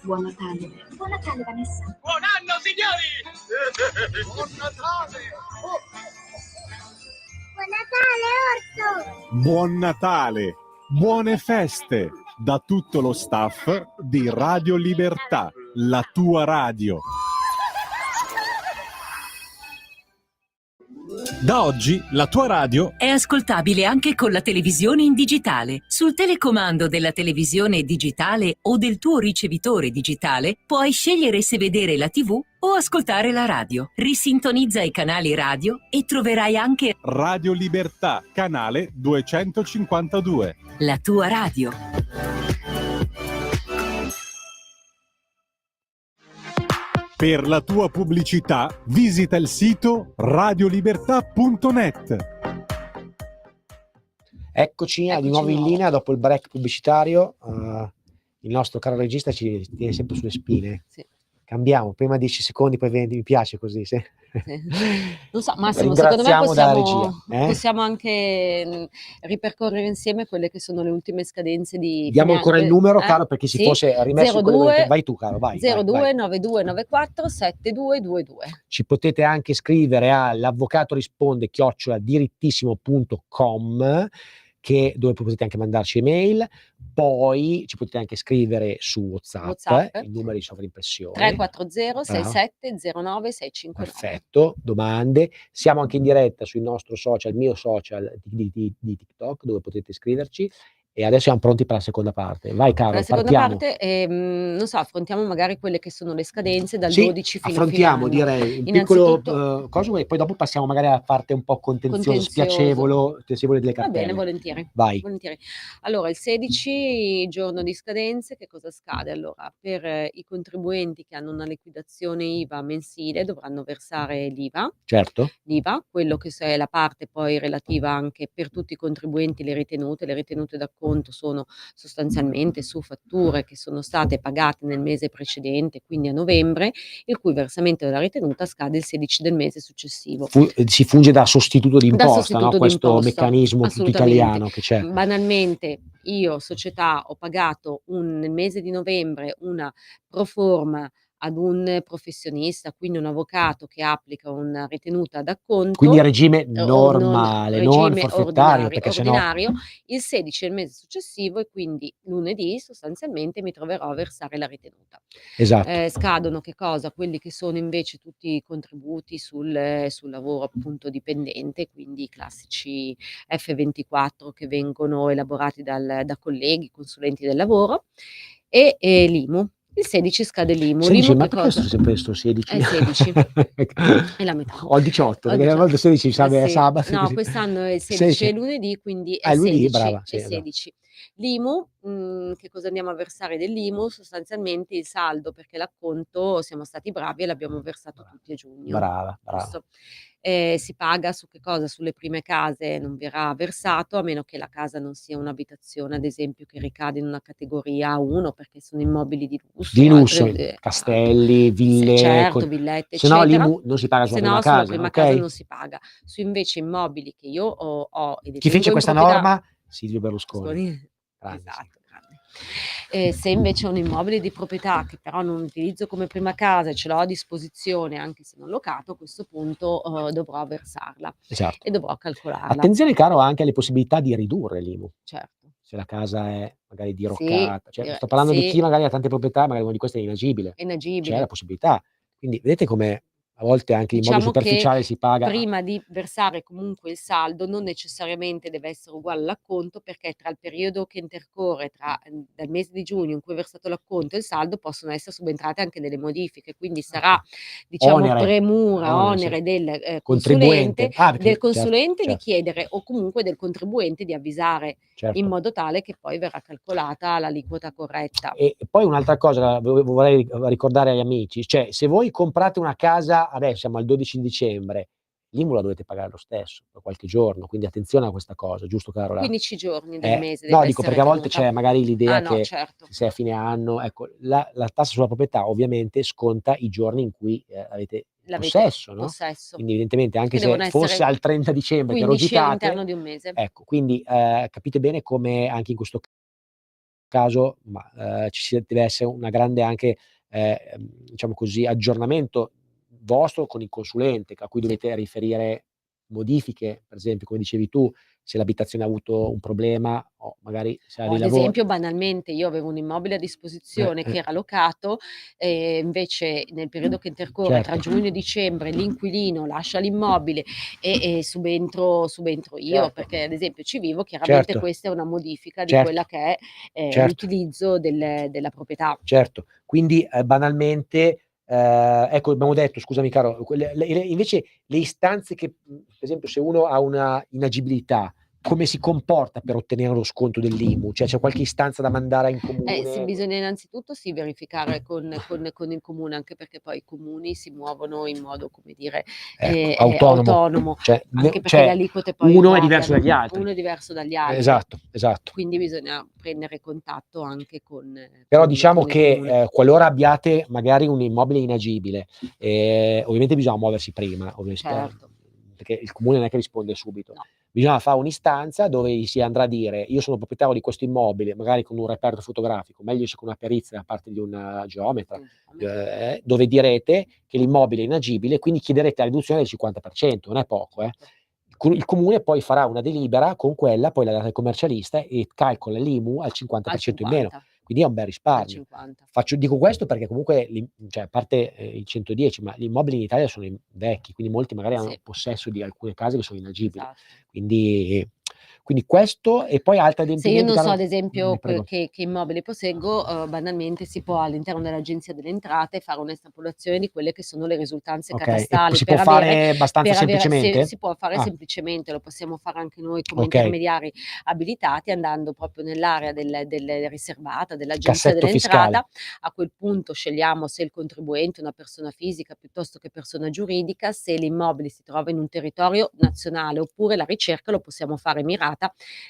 Speaker 5: Buon Natale.
Speaker 7: Buon Natale, Vanessa.
Speaker 6: Buon anno, signori!
Speaker 7: Buon Natale, Orso.
Speaker 1: Buon Natale, buone feste da tutto lo staff di Radio Libertà, la tua radio. Da oggi la tua radio
Speaker 8: È ascoltabile anche con la televisione in digitale. Sul telecomando della televisione digitale o del tuo ricevitore digitale puoi scegliere se vedere la TV o ascoltare la radio. Risintonizza i canali radio e troverai anche
Speaker 1: Radio Libertà, canale 252.
Speaker 8: la tua radio.
Speaker 1: Per la tua pubblicità visita il sito radiolibertà.net.
Speaker 2: Eccoci di nuovo in linea dopo il break pubblicitario. Il nostro caro regista ci tiene sempre sulle spine.
Speaker 3: Sì.
Speaker 2: Cambiamo, prima 10 secondi, poi 20, mi piace così. Sì.
Speaker 3: Non so, Massimo, secondo me
Speaker 2: Ringraziamo dalla
Speaker 3: possiamo,
Speaker 2: regia,
Speaker 3: possiamo anche ripercorrere insieme quelle che sono le ultime scadenze di
Speaker 2: Diamo
Speaker 3: fine
Speaker 2: ancora il
Speaker 3: anno.
Speaker 2: numero, caro, per chi si
Speaker 3: Sì,
Speaker 2: fosse rimesso in
Speaker 3: 02
Speaker 2: vai tu, caro, vai.
Speaker 3: 02 9294 7222.
Speaker 2: Ci potete anche scrivere a l'avvocato risponde @dirittissimo.com, dove potete anche mandarci email. Poi ci potete anche scrivere su WhatsApp. Il numero di sovraimpressione
Speaker 3: 340 67 09 659.
Speaker 2: Perfetto, domande. Siamo anche in diretta sul nostro social, il mio social di TikTok, dove potete scriverci. E adesso siamo pronti per la seconda parte. Vai, caro,
Speaker 3: Per la seconda
Speaker 2: partiamo.
Speaker 3: parte, non so, affrontiamo magari quelle che sono le scadenze dal
Speaker 2: Sì,
Speaker 3: 12 fino
Speaker 2: affrontiamo,
Speaker 3: fino all'anno.
Speaker 2: direi, un piccolo
Speaker 3: Innanzitutto
Speaker 2: coso, e poi dopo passiamo magari alla parte un po' contenziosa, spiacevole delle
Speaker 3: Va
Speaker 2: cartelle.
Speaker 3: bene, volentieri.
Speaker 2: Vai.
Speaker 3: Volentieri. Allora, il 16 giorno di scadenze, che cosa scade? Allora, per i contribuenti che hanno una liquidazione IVA mensile dovranno versare
Speaker 2: Certo.
Speaker 3: l'IVA, quello che è la parte poi relativa anche per tutti i contribuenti, le ritenute d'acconto sono sostanzialmente su fatture che sono state pagate nel mese precedente, quindi a novembre, il cui versamento della ritenuta scade il 16 del mese successivo.
Speaker 2: Si funge da sostituto di
Speaker 3: Da
Speaker 2: imposta, no?
Speaker 3: sostituto
Speaker 2: Questo
Speaker 3: d'imposta,
Speaker 2: meccanismo tutto
Speaker 3: assolutamente.
Speaker 2: italiano che c'è.
Speaker 3: Banalmente, io società ho pagato nel mese di novembre una proforma ad un professionista, quindi un avvocato che applica una ritenuta d'acconto.
Speaker 2: Quindi a regime
Speaker 3: non
Speaker 2: normale, non
Speaker 3: regime
Speaker 2: forfettario, perché sennò
Speaker 3: ordinario, il 16 del mese successivo, e quindi lunedì sostanzialmente mi troverò a versare la ritenuta.
Speaker 2: esatto.
Speaker 3: Scadono che cosa? Quelli che sono invece tutti i contributi sul lavoro appunto dipendente, quindi i classici F24 che vengono elaborati da colleghi, consulenti del lavoro, e l'IMU. Il 16 scade l'IMU.
Speaker 2: 16,
Speaker 3: L'IMU
Speaker 2: ma
Speaker 3: che
Speaker 2: perché
Speaker 3: cosa?
Speaker 2: sono sempre questo 16?
Speaker 3: È 16. È la metà.
Speaker 2: Ho il 18,
Speaker 3: Ho
Speaker 2: perché a volte 16 sa è
Speaker 3: sì.
Speaker 2: sabato.
Speaker 3: No,
Speaker 2: così.
Speaker 3: quest'anno è il 16
Speaker 2: 16.
Speaker 3: è lunedì, quindi è
Speaker 2: Ah, è lunedì,
Speaker 3: 16.
Speaker 2: brava, sì,
Speaker 3: È
Speaker 2: esatto.
Speaker 3: 16. L'IMU, che cosa andiamo a versare dell'IMU? Sostanzialmente il saldo, perché l'acconto siamo stati bravi e l'abbiamo versato tutti a giugno.
Speaker 2: Brava.
Speaker 3: Giusto? Si paga su che cosa? Sulle prime case non verrà versato, a meno che la casa non sia un'abitazione, ad esempio, che ricade in una categoria 1, perché sono immobili di lusso.
Speaker 2: Di lusso,
Speaker 3: altre,
Speaker 2: castelli, ville,
Speaker 3: certo, villette,
Speaker 2: se no
Speaker 3: eccetera.
Speaker 2: l'IMU non si paga sulla
Speaker 3: Se
Speaker 2: prima
Speaker 3: no, sulla
Speaker 2: casa,
Speaker 3: prima
Speaker 2: ok?
Speaker 3: casa non si paga. Su invece immobili che io ho e
Speaker 2: Chi
Speaker 3: detengo
Speaker 2: fece
Speaker 3: in
Speaker 2: questa
Speaker 3: proprietà.
Speaker 2: norma? Silvio Berlusconi. Grande, sì.
Speaker 3: Esatto, grande. Se invece ho un immobile di proprietà che però non utilizzo come prima casa e ce l'ho a disposizione anche se non locato, a questo punto dovrò versarla
Speaker 2: Esatto.
Speaker 3: e dovrò calcolarla.
Speaker 2: Attenzione, caro, anche alle possibilità di ridurre l'IMU.
Speaker 3: Certo.
Speaker 2: Se la casa è magari
Speaker 3: Sì,
Speaker 2: diroccata. Cioè, sto parlando di
Speaker 3: sì.
Speaker 2: chi magari ha tante proprietà, magari una di queste è inagibile.
Speaker 3: È inagibile.
Speaker 2: C'è la possibilità. Quindi vedete come a volte anche in modo
Speaker 3: Diciamo che
Speaker 2: superficiale si paga.
Speaker 3: prima di versare comunque il saldo non necessariamente deve essere uguale all'acconto, perché tra il periodo che intercorre dal mese di giugno in cui ho versato l'acconto e il saldo possono essere subentrate anche delle modifiche, quindi sarà diciamo onere
Speaker 2: sì.
Speaker 3: del
Speaker 2: Contribuente.
Speaker 3: del consulente
Speaker 2: certo.
Speaker 3: di chiedere, o comunque del contribuente di avvisare,
Speaker 2: Certo.
Speaker 3: in modo tale che poi verrà calcolata l'aliquota corretta.
Speaker 2: E poi un'altra cosa vorrei ricordare agli amici, cioè se voi comprate una casa, adesso siamo al 12 dicembre, l'IMU la dovete pagare lo stesso per qualche giorno, quindi attenzione a questa cosa, giusto Carola?
Speaker 3: 15 giorni del mese
Speaker 2: no,
Speaker 3: deve
Speaker 2: dico
Speaker 3: essere
Speaker 2: perché a volte
Speaker 3: tenuta.
Speaker 2: c'è magari l'idea
Speaker 3: no,
Speaker 2: che
Speaker 3: certo.
Speaker 2: se è a fine anno, ecco, la tassa sulla proprietà ovviamente sconta i giorni in cui avete possesso, no?
Speaker 3: Possesso.
Speaker 2: Quindi evidentemente anche
Speaker 3: Che
Speaker 2: se
Speaker 3: devono
Speaker 2: fosse
Speaker 3: essere
Speaker 2: al 30 dicembre che
Speaker 3: 15
Speaker 2: rogitate,
Speaker 3: all'interno di un mese.
Speaker 2: ecco, quindi capite bene come anche in questo caso, ma ci deve essere una grande anche, diciamo così, aggiornamento vostro con il consulente, a cui
Speaker 3: Sì.
Speaker 2: dovete riferire modifiche, per esempio, come dicevi tu, se l'abitazione ha avuto un problema o magari se ha
Speaker 3: O
Speaker 2: dei
Speaker 3: ad
Speaker 2: lavori.
Speaker 3: esempio, banalmente, io avevo un immobile a disposizione che era locato, invece nel periodo che intercorre tra
Speaker 2: Certo.
Speaker 3: giugno e dicembre l'inquilino lascia l'immobile e subentro io,
Speaker 2: Certo.
Speaker 3: perché ad esempio ci vivo, chiaramente
Speaker 2: Certo.
Speaker 3: questa è una modifica di
Speaker 2: Certo.
Speaker 3: quella che è,
Speaker 2: Certo.
Speaker 3: l'utilizzo della proprietà.
Speaker 2: Certo, quindi, banalmente, ecco, abbiamo detto, scusami caro, quelle invece le istanze che per esempio se uno ha una inagibilità, come si comporta per ottenere lo sconto dell'IMU? Cioè, c'è qualche istanza da mandare in
Speaker 3: Sì,
Speaker 2: comune?
Speaker 3: bisogna innanzitutto verificare con il comune, anche perché poi i comuni si muovono in modo, come dire,
Speaker 2: Ecco, autonomo.
Speaker 3: autonomo,
Speaker 2: Cioè,
Speaker 3: anche perché le aliquote poi
Speaker 2: uno è diverso dagli
Speaker 3: variano,
Speaker 2: altri.
Speaker 3: uno è diverso dagli altri.
Speaker 2: Esatto, esatto.
Speaker 3: Quindi bisogna prendere contatto anche
Speaker 2: Però diciamo
Speaker 3: con il
Speaker 2: che,
Speaker 3: comune.
Speaker 2: qualora abbiate magari un immobile inagibile, ovviamente bisogna muoversi prima,
Speaker 3: Certo.
Speaker 2: perché il comune non è che risponde subito.
Speaker 3: No.
Speaker 2: Bisogna fare un'istanza dove si andrà a dire: "Io sono proprietario di questo immobile", magari con un referto fotografico, meglio se con una perizia da parte di un geometra, dove direte che l'immobile è inagibile, quindi chiederete la riduzione del 50%, non è poco, Il comune poi farà una delibera con quella, poi la date al commercialista e calcola l'IMU al
Speaker 3: Al
Speaker 2: 50% in meno,
Speaker 3: 50,
Speaker 2: quindi è un bel
Speaker 3: al
Speaker 2: risparmio.
Speaker 3: 50.
Speaker 2: Dico questo perché comunque cioè a parte, il 110, ma gli immobili in Italia sono vecchi, quindi molti magari hanno
Speaker 3: Sì,
Speaker 2: possesso di alcune case che sono inagibili.
Speaker 3: esatto.
Speaker 2: Quindi questo e poi altri
Speaker 3: Se io
Speaker 2: adempimenti
Speaker 3: non
Speaker 2: che
Speaker 3: so,
Speaker 2: hanno.
Speaker 3: ad esempio,
Speaker 2: Prego.
Speaker 3: che immobile posseggo, banalmente si può all'interno dell'Agenzia delle Entrate fare un'estrapolazione di quelle che sono le risultanze
Speaker 2: Okay, e
Speaker 3: catastali
Speaker 2: si può fare abbastanza
Speaker 3: se
Speaker 2: semplicemente?
Speaker 3: si può fare
Speaker 2: Ah,
Speaker 3: semplicemente, lo possiamo fare anche noi come
Speaker 2: okay.
Speaker 3: intermediari abilitati, andando proprio nell'area del riservata dell'Agenzia
Speaker 2: Cassetto fiscale.
Speaker 3: dell'Entrata. A quel punto scegliamo se il contribuente è una persona fisica piuttosto che persona giuridica, se l'immobile si trova in un territorio nazionale, oppure la ricerca lo possiamo fare mirata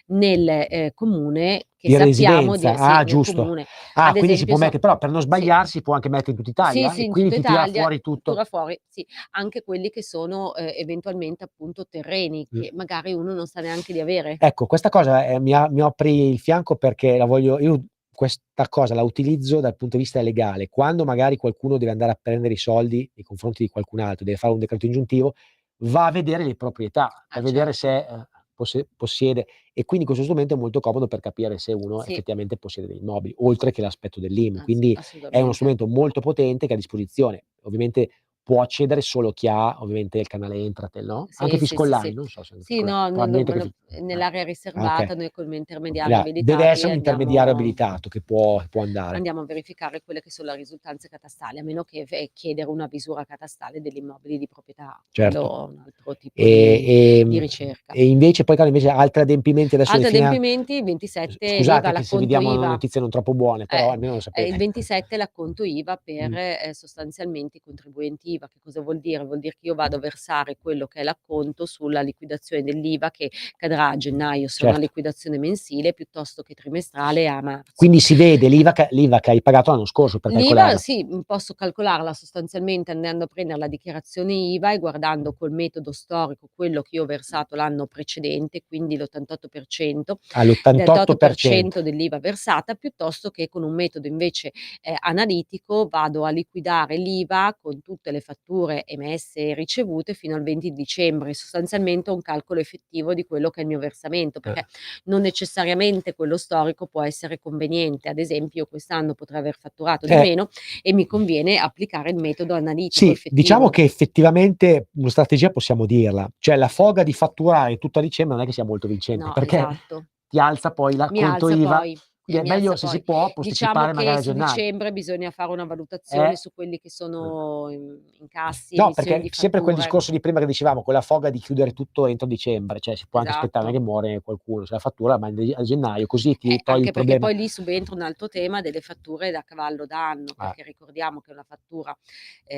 Speaker 3: nel, comune che
Speaker 2: Di
Speaker 3: sappiamo
Speaker 2: residenza,
Speaker 3: sì, nel
Speaker 2: giusto.
Speaker 3: comune.
Speaker 2: Ah,
Speaker 3: Ad
Speaker 2: quindi si
Speaker 3: esempio
Speaker 2: può mettere, però per non
Speaker 3: sì.
Speaker 2: sbagliarsi si può anche mettere in tutta
Speaker 3: Sì,
Speaker 2: Italia?
Speaker 3: sì,
Speaker 2: E
Speaker 3: in
Speaker 2: quindi
Speaker 3: tutta
Speaker 2: ti tira
Speaker 3: Italia,
Speaker 2: fuori tutto.
Speaker 3: tira fuori sì, anche quelli che sono, eventualmente appunto terreni
Speaker 2: Mh.
Speaker 3: che magari uno non sa neanche di avere.
Speaker 2: Ecco, questa cosa, mi apri il fianco perché io questa cosa la utilizzo dal punto di vista legale. Quando magari qualcuno deve andare a prendere i soldi nei confronti di qualcun altro, deve fare un decreto ingiuntivo, va a vedere le proprietà, per vedere
Speaker 3: Certo.
Speaker 2: se, possiede, e quindi questo strumento è molto comodo per capire se uno
Speaker 3: Sì,
Speaker 2: effettivamente possiede degli immobili, oltre che l'aspetto dell'IMU. Quindi è uno
Speaker 3: assolutamente.
Speaker 2: strumento molto potente che è a disposizione. Ovviamente può accedere solo chi ha ovviamente il canale Entratel, no, anche
Speaker 3: Sì, sì,
Speaker 2: fisco
Speaker 3: sì,
Speaker 2: online,
Speaker 3: sì.
Speaker 2: non so se anche
Speaker 3: Sì,
Speaker 2: fisco online,
Speaker 3: no,
Speaker 2: probabilmente che
Speaker 3: nell'area
Speaker 2: okay.
Speaker 3: riservata noi come intermediari
Speaker 2: Deve
Speaker 3: abilitati
Speaker 2: essere un intermediario abilitato che può andare.
Speaker 3: andiamo a verificare quelle che sono le risultanze catastali, a meno che chiedere una visura catastale degli immobili di proprietà,
Speaker 2: Certo.
Speaker 3: quello è un altro tipo di ricerca.
Speaker 2: E invece poi caro, invece altri adempimenti adesso
Speaker 3: Altri
Speaker 2: le fine
Speaker 3: adempimenti, il 27 l'IVA,
Speaker 2: scusate che se vi
Speaker 3: l'acconto
Speaker 2: diamo
Speaker 3: IVA.
Speaker 2: notizie non troppo buone, però almeno lo
Speaker 3: Il
Speaker 2: sapete.
Speaker 3: 27 l'acconto IVA per,
Speaker 2: Mh.
Speaker 3: sostanzialmente i contribuenti IVA. Che cosa vuol dire? Vuol dire che io vado a versare quello che è l'acconto sulla liquidazione dell'IVA che cadrà a gennaio se è una
Speaker 2: Certo.
Speaker 3: liquidazione mensile, piuttosto che trimestrale a marzo.
Speaker 2: Quindi si vede l'IVA che hai pagato l'anno scorso per
Speaker 3: L'IVA
Speaker 2: calcolarla.
Speaker 3: sì, posso calcolarla sostanzialmente andando a prendere la dichiarazione IVA e guardando col metodo storico quello che io ho versato l'anno precedente, quindi l'88% del
Speaker 2: All'88%.
Speaker 3: dell'IVA versata, piuttosto che con un metodo invece, analitico vado a liquidare l'IVA con tutte le fatture emesse e ricevute fino al 20 dicembre. Sostanzialmente ho un calcolo effettivo di quello che è il mio versamento, perché non necessariamente quello storico può essere conveniente. Ad esempio, io quest'anno potrei aver fatturato di meno e mi conviene applicare il metodo analitico
Speaker 2: Sì, diciamo
Speaker 3: effettivo.
Speaker 2: che effettivamente una strategia possiamo dirla, cioè la foga di fatturare tutto a dicembre non è che sia molto vincente,
Speaker 3: No,
Speaker 2: perché
Speaker 3: esatto.
Speaker 2: ti alza poi
Speaker 3: Mi
Speaker 2: l'acconto
Speaker 3: alza
Speaker 2: IVA,
Speaker 3: poi,
Speaker 2: quindi è
Speaker 3: mi
Speaker 2: meglio
Speaker 3: alza
Speaker 2: se si
Speaker 3: poi.
Speaker 2: può
Speaker 3: Diciamo
Speaker 2: posticipare magari
Speaker 3: che
Speaker 2: a
Speaker 3: su
Speaker 2: gennaio.
Speaker 3: dicembre bisogna fare una valutazione su quelli che
Speaker 2: Eh.
Speaker 3: sono incassi,
Speaker 2: No,
Speaker 3: emissioni
Speaker 2: perché
Speaker 3: di
Speaker 2: sempre quel
Speaker 3: fatture.
Speaker 2: discorso di prima che dicevamo, quella foga di chiudere tutto entro dicembre, cioè si può anche aspettare, non è
Speaker 3: Esatto.
Speaker 2: che muore qualcuno, se la fattura la mandi a gennaio, così ti togli il
Speaker 3: Anche perché
Speaker 2: problema.
Speaker 3: poi lì subentra un altro tema delle fatture da cavallo d'anno,
Speaker 2: Ah.
Speaker 3: perché ricordiamo che una fattura,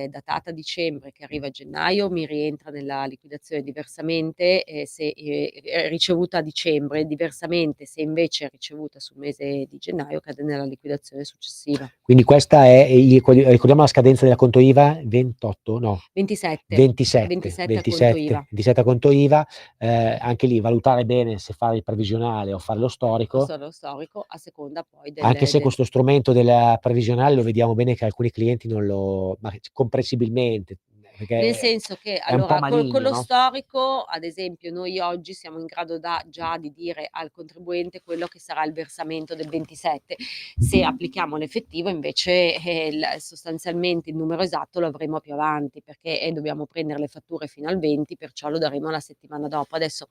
Speaker 3: datata a dicembre che arriva a gennaio mi rientra nella liquidazione diversamente, se, ricevuta a dicembre, diversamente se invece è ricevuta sul mese mese di gennaio cade nella liquidazione successiva.
Speaker 2: Quindi questa è, ricordiamo la scadenza della conto IVA, 28? No,
Speaker 3: 27
Speaker 2: 27
Speaker 3: a conto IVA.
Speaker 2: 27 a conto IVA, anche lì valutare bene se fare il previsionale o fare lo storico.
Speaker 3: Questo è lo storico, a seconda poi
Speaker 2: Anche se questo strumento della previsionale lo vediamo bene che alcuni clienti non lo, ma comprensibilmente, perché
Speaker 3: nel senso che
Speaker 2: è un po'
Speaker 3: allora con
Speaker 2: maligno,
Speaker 3: lo
Speaker 2: no?
Speaker 3: storico, ad esempio, noi oggi siamo in grado già di dire al contribuente quello che sarà il versamento del 27. Se applichiamo l'effettivo, invece, sostanzialmente il numero esatto lo avremo più avanti, perché dobbiamo prendere le fatture fino al 20, perciò lo daremo la settimana dopo. Adesso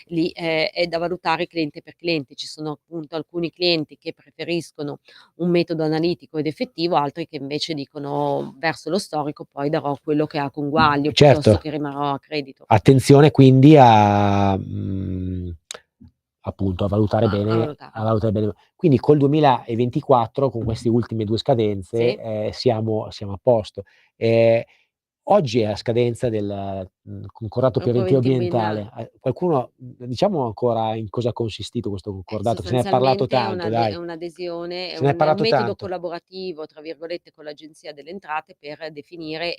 Speaker 3: lì è da valutare cliente per cliente. Ci sono appunto alcuni clienti che preferiscono un metodo analitico ed effettivo, altri che invece dicono verso lo storico poi darò quello che ha conguaglio piuttosto
Speaker 2: Certo.
Speaker 3: che rimarrò a credito.
Speaker 2: Attenzione quindi a appunto a valutare
Speaker 3: A
Speaker 2: bene,
Speaker 3: valutare.
Speaker 2: a valutare bene. Quindi col 2024, con queste ultime 2 scadenze,
Speaker 3: Sì.
Speaker 2: siamo a posto. Oggi è la scadenza del concordato preventivo ambientale. Qualcuno, diciamo ancora in cosa ha consistito questo concordato, che se ne è parlato
Speaker 3: Sostanzialmente
Speaker 2: tanto, dai.
Speaker 3: è un'adesione,
Speaker 2: Se ne è
Speaker 3: è un
Speaker 2: parlato
Speaker 3: metodo
Speaker 2: tanto.
Speaker 3: collaborativo, tra virgolette, con l'Agenzia delle Entrate per definire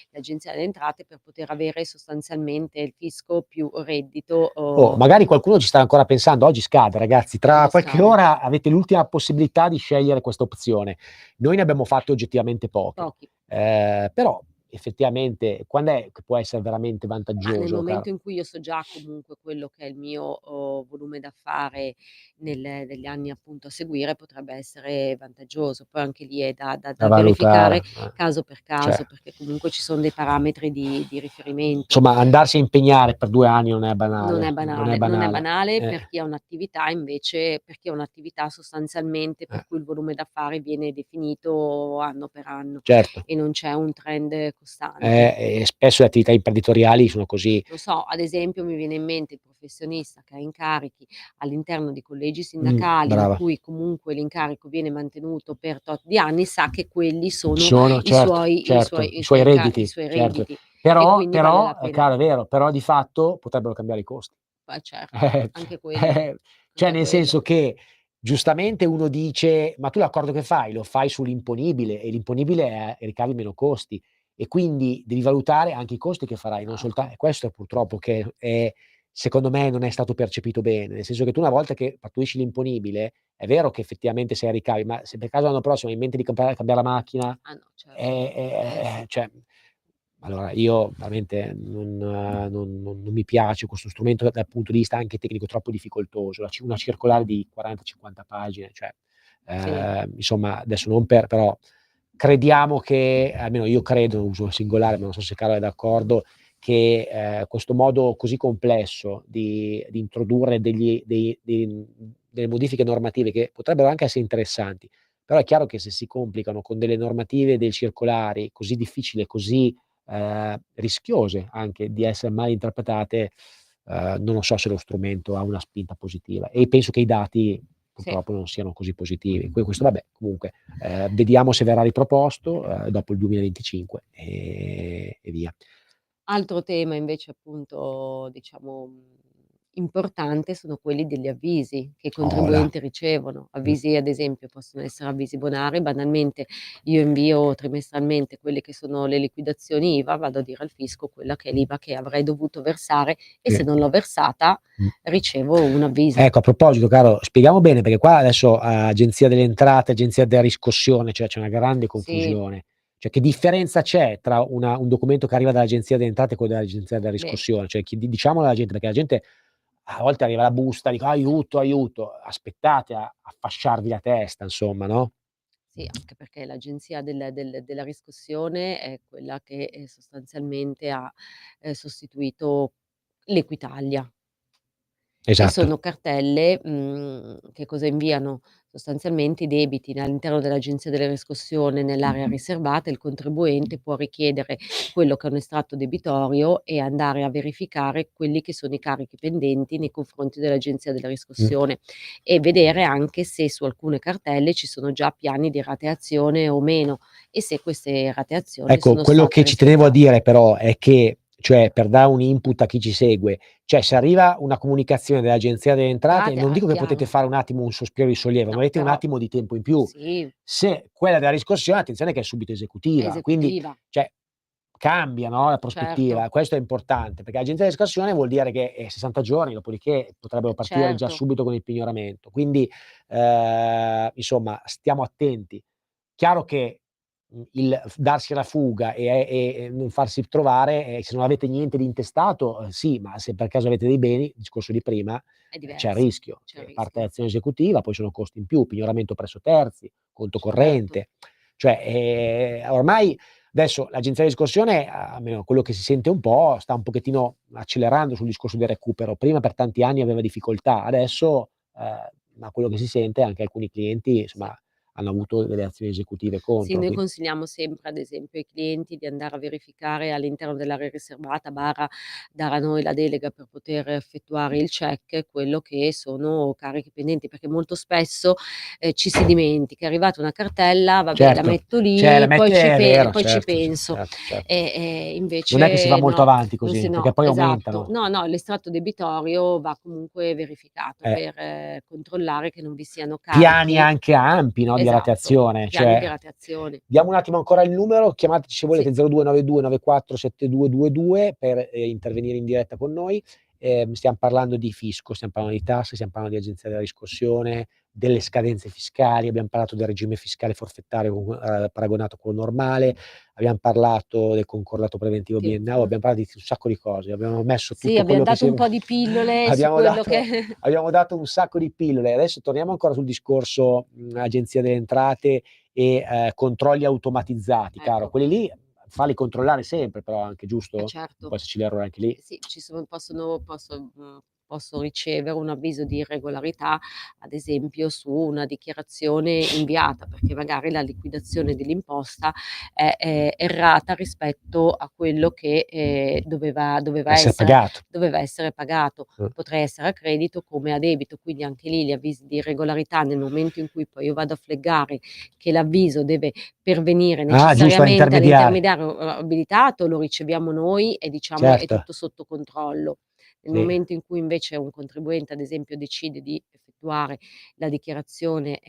Speaker 3: l'Agenzia delle Entrate per poter avere sostanzialmente il fisco più reddito.
Speaker 2: Magari qualcuno ci sta ancora pensando, oggi scade ragazzi, tra
Speaker 3: Oggi
Speaker 2: qualche
Speaker 3: scade.
Speaker 2: ora avete l'ultima possibilità di scegliere questa opzione. Noi ne abbiamo fatte oggettivamente poche,
Speaker 3: Pochi.
Speaker 2: però effettivamente quand'è che può essere veramente
Speaker 3: Ma nel
Speaker 2: vantaggioso,
Speaker 3: momento
Speaker 2: caro?
Speaker 3: in cui io so già comunque quello che è il mio volume d'affare negli anni appunto a seguire, potrebbe essere vantaggioso. Poi anche lì è da
Speaker 2: Da
Speaker 3: verificare
Speaker 2: valutare,
Speaker 3: caso per caso,
Speaker 2: cioè.
Speaker 3: perché comunque ci sono dei parametri di riferimento.
Speaker 2: Insomma, andarsi a impegnare per 2 anni non è banale.
Speaker 3: Non è banale per
Speaker 2: Eh,
Speaker 3: chi ha un'attività invece, per chi ha un'attività sostanzialmente per cui il volume d'affari viene definito anno per anno
Speaker 2: certo.
Speaker 3: e non c'è un trend costante.
Speaker 2: E spesso le attività imprenditoriali sono così.
Speaker 3: Non so, ad esempio mi viene in mente il professionista che ha incarichi all'interno di collegi sindacali in
Speaker 2: Brava.
Speaker 3: cui comunque l'incarico viene mantenuto per tot di anni, sa che quelli sono
Speaker 2: Sono
Speaker 3: i
Speaker 2: certo,
Speaker 3: suoi
Speaker 2: certo, i suoi redditi, certo.
Speaker 3: redditi e
Speaker 2: Però
Speaker 3: quindi vale la pena.
Speaker 2: caro, è vero, però di fatto potrebbero cambiare i costi.
Speaker 3: Certo,
Speaker 2: Eh,
Speaker 3: anche quello,
Speaker 2: cioè
Speaker 3: anche
Speaker 2: nel
Speaker 3: quello.
Speaker 2: senso che giustamente uno dice: "Ma tu l'accordo che fai lo fai sull'imponibile e l'imponibile è ricavi meno costi e quindi devi valutare anche i costi che farai, non solta", e questo è purtroppo che secondo me non è stato percepito bene, nel senso che tu una volta che pattuisci l'imponibile, è vero che effettivamente sei a ricavi, ma se per caso l'anno prossimo hai in mente di cambiare la macchina,
Speaker 3: Ah no, certo. Sì.
Speaker 2: cioè allora io veramente non mi piace questo strumento dal punto di vista anche tecnico, troppo difficoltoso. Una circolare di 40, 50 pagine, cioè,
Speaker 3: Sì.
Speaker 2: insomma adesso non però crediamo che, almeno io credo, uso il singolare, ma non so se Carlo è d'accordo, che, questo modo così complesso di introdurre delle modifiche normative che potrebbero anche essere interessanti, però è chiaro che se si complicano con delle normative, dei circolari così difficili e così rischiose anche di essere mal interpretate, non lo so se lo strumento ha una spinta positiva e penso che i dati
Speaker 3: Sì.
Speaker 2: purtroppo non siano così positivi. Questo vabbè, comunque, vediamo se verrà riproposto, dopo il 2025 e via.
Speaker 3: Altro tema invece appunto diciamo, importante sono quelli degli avvisi che i
Speaker 2: Oh là.
Speaker 3: contribuenti ricevono. Avvisi ad esempio possono essere avvisi bonari, banalmente io invio trimestralmente quelle che sono le liquidazioni IVA, vado a dire al fisco quella che è l'IVA che avrei dovuto versare e
Speaker 2: Sì.
Speaker 3: se non l'ho versata ricevo un avviso.
Speaker 2: Ecco, a proposito caro, spieghiamo bene perché qua adesso Agenzia delle Entrate, Agenzia della Riscossione, cioè c'è una grande
Speaker 3: Sì.
Speaker 2: confusione. Cioè che differenza c'è tra un documento che arriva dall'Agenzia delle Entrate e quello dell'Agenzia della
Speaker 3: Beh.
Speaker 2: Riscossione? Cioè diciamolo alla gente, perché la gente a volte arriva la busta, dico: "Aiuto, aiuto", aspettate a fasciarvi la testa insomma, no?
Speaker 3: Sì, anche perché l'agenzia della riscossione è quella che, sostanzialmente ha, sostituito l'Equitalia. E
Speaker 2: Esatto.
Speaker 3: sono cartelle, che cosa inviano? Sostanzialmente i debiti all'interno dell'agenzia della riscossione nell'area riservata, il contribuente può richiedere quello che è un estratto debitorio e andare a verificare quelli che sono i carichi pendenti nei confronti dell'agenzia della riscossione e vedere anche se su alcune cartelle ci sono già piani di rateazione o meno e se queste rateazioni
Speaker 2: Ecco,
Speaker 3: sono
Speaker 2: quello
Speaker 3: state
Speaker 2: che ci tenevo a
Speaker 3: rispettate.
Speaker 2: dire però è che cioè per dare un input a chi ci segue, cioè se arriva una comunicazione dell'Agenzia delle Entrate, non dico che
Speaker 3: chiaro.
Speaker 2: potete fare un attimo un sospiro di sollievo,
Speaker 3: No,
Speaker 2: ma avete un
Speaker 3: però
Speaker 2: attimo di tempo in più.
Speaker 3: sì,
Speaker 2: Se quella della riscossione, attenzione che è subito esecutiva, quindi
Speaker 3: esecutiva,
Speaker 2: cioè cambia, no, la prospettiva.
Speaker 3: certo,
Speaker 2: Questo è importante, perché l'agenzia di riscossione vuol dire che è 60 giorni, dopodiché potrebbero partire già
Speaker 3: certo,
Speaker 2: subito con il pignoramento. Quindi, insomma, stiamo attenti. Chiaro che, il darsi alla fuga e non farsi trovare, se non avete niente di intestato, sì, ma se per caso avete dei beni, il discorso di prima,
Speaker 3: è
Speaker 2: c'è il
Speaker 3: diverso,
Speaker 2: rischio,
Speaker 3: c'è il
Speaker 2: che parte
Speaker 3: rischio,
Speaker 2: l'azione esecutiva, poi sono costi in più, pignoramento presso terzi, conto
Speaker 3: certo.
Speaker 2: corrente. Cioè, ormai adesso l'agenzia di riscossione, almeno quello che si sente un po', sta un pochettino accelerando sul discorso del recupero. Prima per tanti anni aveva difficoltà, adesso, da quello che si sente anche alcuni clienti,
Speaker 3: Sì.
Speaker 2: insomma, hanno avuto delle azioni esecutive
Speaker 3: Sì,
Speaker 2: contro,
Speaker 3: noi
Speaker 2: quin
Speaker 3: consigliamo sempre, ad esempio, ai clienti di andare a verificare all'interno dell'area riservata, dare a noi la delega per poter effettuare il check, quello che sono carichi pendenti, perché molto spesso, ci si dimentica, è arrivata una cartella, vabbè la
Speaker 2: certo,
Speaker 3: metto
Speaker 2: cioè la
Speaker 3: lì,
Speaker 2: mette è vero,
Speaker 3: poi ci
Speaker 2: certo,
Speaker 3: penso.
Speaker 2: certo. Non è che si va
Speaker 3: Invece
Speaker 2: molto
Speaker 3: no,
Speaker 2: avanti
Speaker 3: non si
Speaker 2: così, perché
Speaker 3: no,
Speaker 2: poi
Speaker 3: esatto.
Speaker 2: aumentano.
Speaker 3: No, no, l'estratto debitorio va comunque verificato
Speaker 2: Eh.
Speaker 3: per controllare che non vi siano
Speaker 2: Piani
Speaker 3: carichi
Speaker 2: anche ampi, no, di
Speaker 3: esatto,
Speaker 2: rateazione,
Speaker 3: piani di
Speaker 2: cioè
Speaker 3: rateazione.
Speaker 2: diamo un attimo ancora il numero, chiamateci se
Speaker 3: Sì.
Speaker 2: volete 0292 94 7222 per, intervenire in diretta con noi. Stiam parlando di fisco, stiam parlando di tasse, stiam parlando di agenzia della riscossione, delle scadenze fiscali, abbiam parlato del regime fiscale forfettario paragonato a quello normale, abbiam parlato del concordato preventivo
Speaker 3: Sì.
Speaker 2: biennale, abbiam parlato di un sacco di cose, abbiamo messo
Speaker 3: Sì,
Speaker 2: tutto
Speaker 3: abbiam
Speaker 2: quello che
Speaker 3: dato un
Speaker 2: serve
Speaker 3: po' di pillole su
Speaker 2: abbiamo
Speaker 3: quello
Speaker 2: dato
Speaker 3: che
Speaker 2: abbiamo dato un sacco di pillole. Adesso torniamo ancora sul discorso, Agenzia delle Entrate e, controlli automatizzati, caro.
Speaker 3: ecco,
Speaker 2: Quelli lì falli controllare sempre però anche, giusto? Può
Speaker 3: certo.
Speaker 2: esserci l'errore anche lì.
Speaker 3: Sì, posso ricevere un avviso di irregolarità, ad esempio su una dichiarazione inviata, perché magari la liquidazione dell'imposta è errata rispetto a quello che,
Speaker 2: Essere pagato.
Speaker 3: doveva essere pagato. Potrà essere a credito come a debito, quindi anche lì gli avvisi di irregolarità nel momento in cui poi io vado a flaggare che l'avviso deve pervenire
Speaker 2: Ah, giusto,
Speaker 3: necessariamente
Speaker 2: all'intermediario.
Speaker 3: all'intermediario abilitato, lo riceviamo noi e diciamo è
Speaker 2: Certo,
Speaker 3: tutto sotto controllo. Nel
Speaker 2: sì.
Speaker 3: momento in cui invece un contribuente, ad esempio, decide di effettuare la dichiarazione,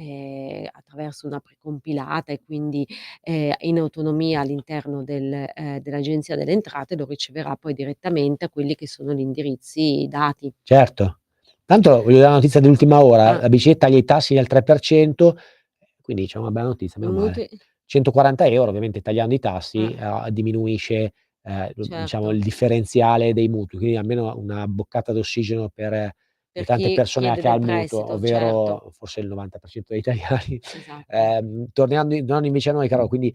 Speaker 3: attraverso una precompilata e quindi, in autonomia all'interno dell'Agenzia delle Entrate, lo riceverà poi direttamente a quelli che sono gli indirizzi dati.
Speaker 2: Certo. Tanto voglio dare la notizia dell'ultima ora,
Speaker 3: Ah,
Speaker 2: la BCE taglia i tassi del 3%, quindi diciamo una bella notizia, meno male.
Speaker 3: mutui
Speaker 2: 140 €, ovviamente tagliando i tassi,
Speaker 3: ah,
Speaker 2: diminuisce, diciamo il
Speaker 3: certo.
Speaker 2: differenziale dei mutui, quindi almeno una boccata d'ossigeno per le
Speaker 3: Per
Speaker 2: tante
Speaker 3: chi
Speaker 2: persone
Speaker 3: chiede
Speaker 2: che ha
Speaker 3: del
Speaker 2: il mutuo,
Speaker 3: prestito, certo,
Speaker 2: ovvero forse il 90% degli italiani.
Speaker 3: esatto.
Speaker 2: Tornando invece a noi caro, quindi,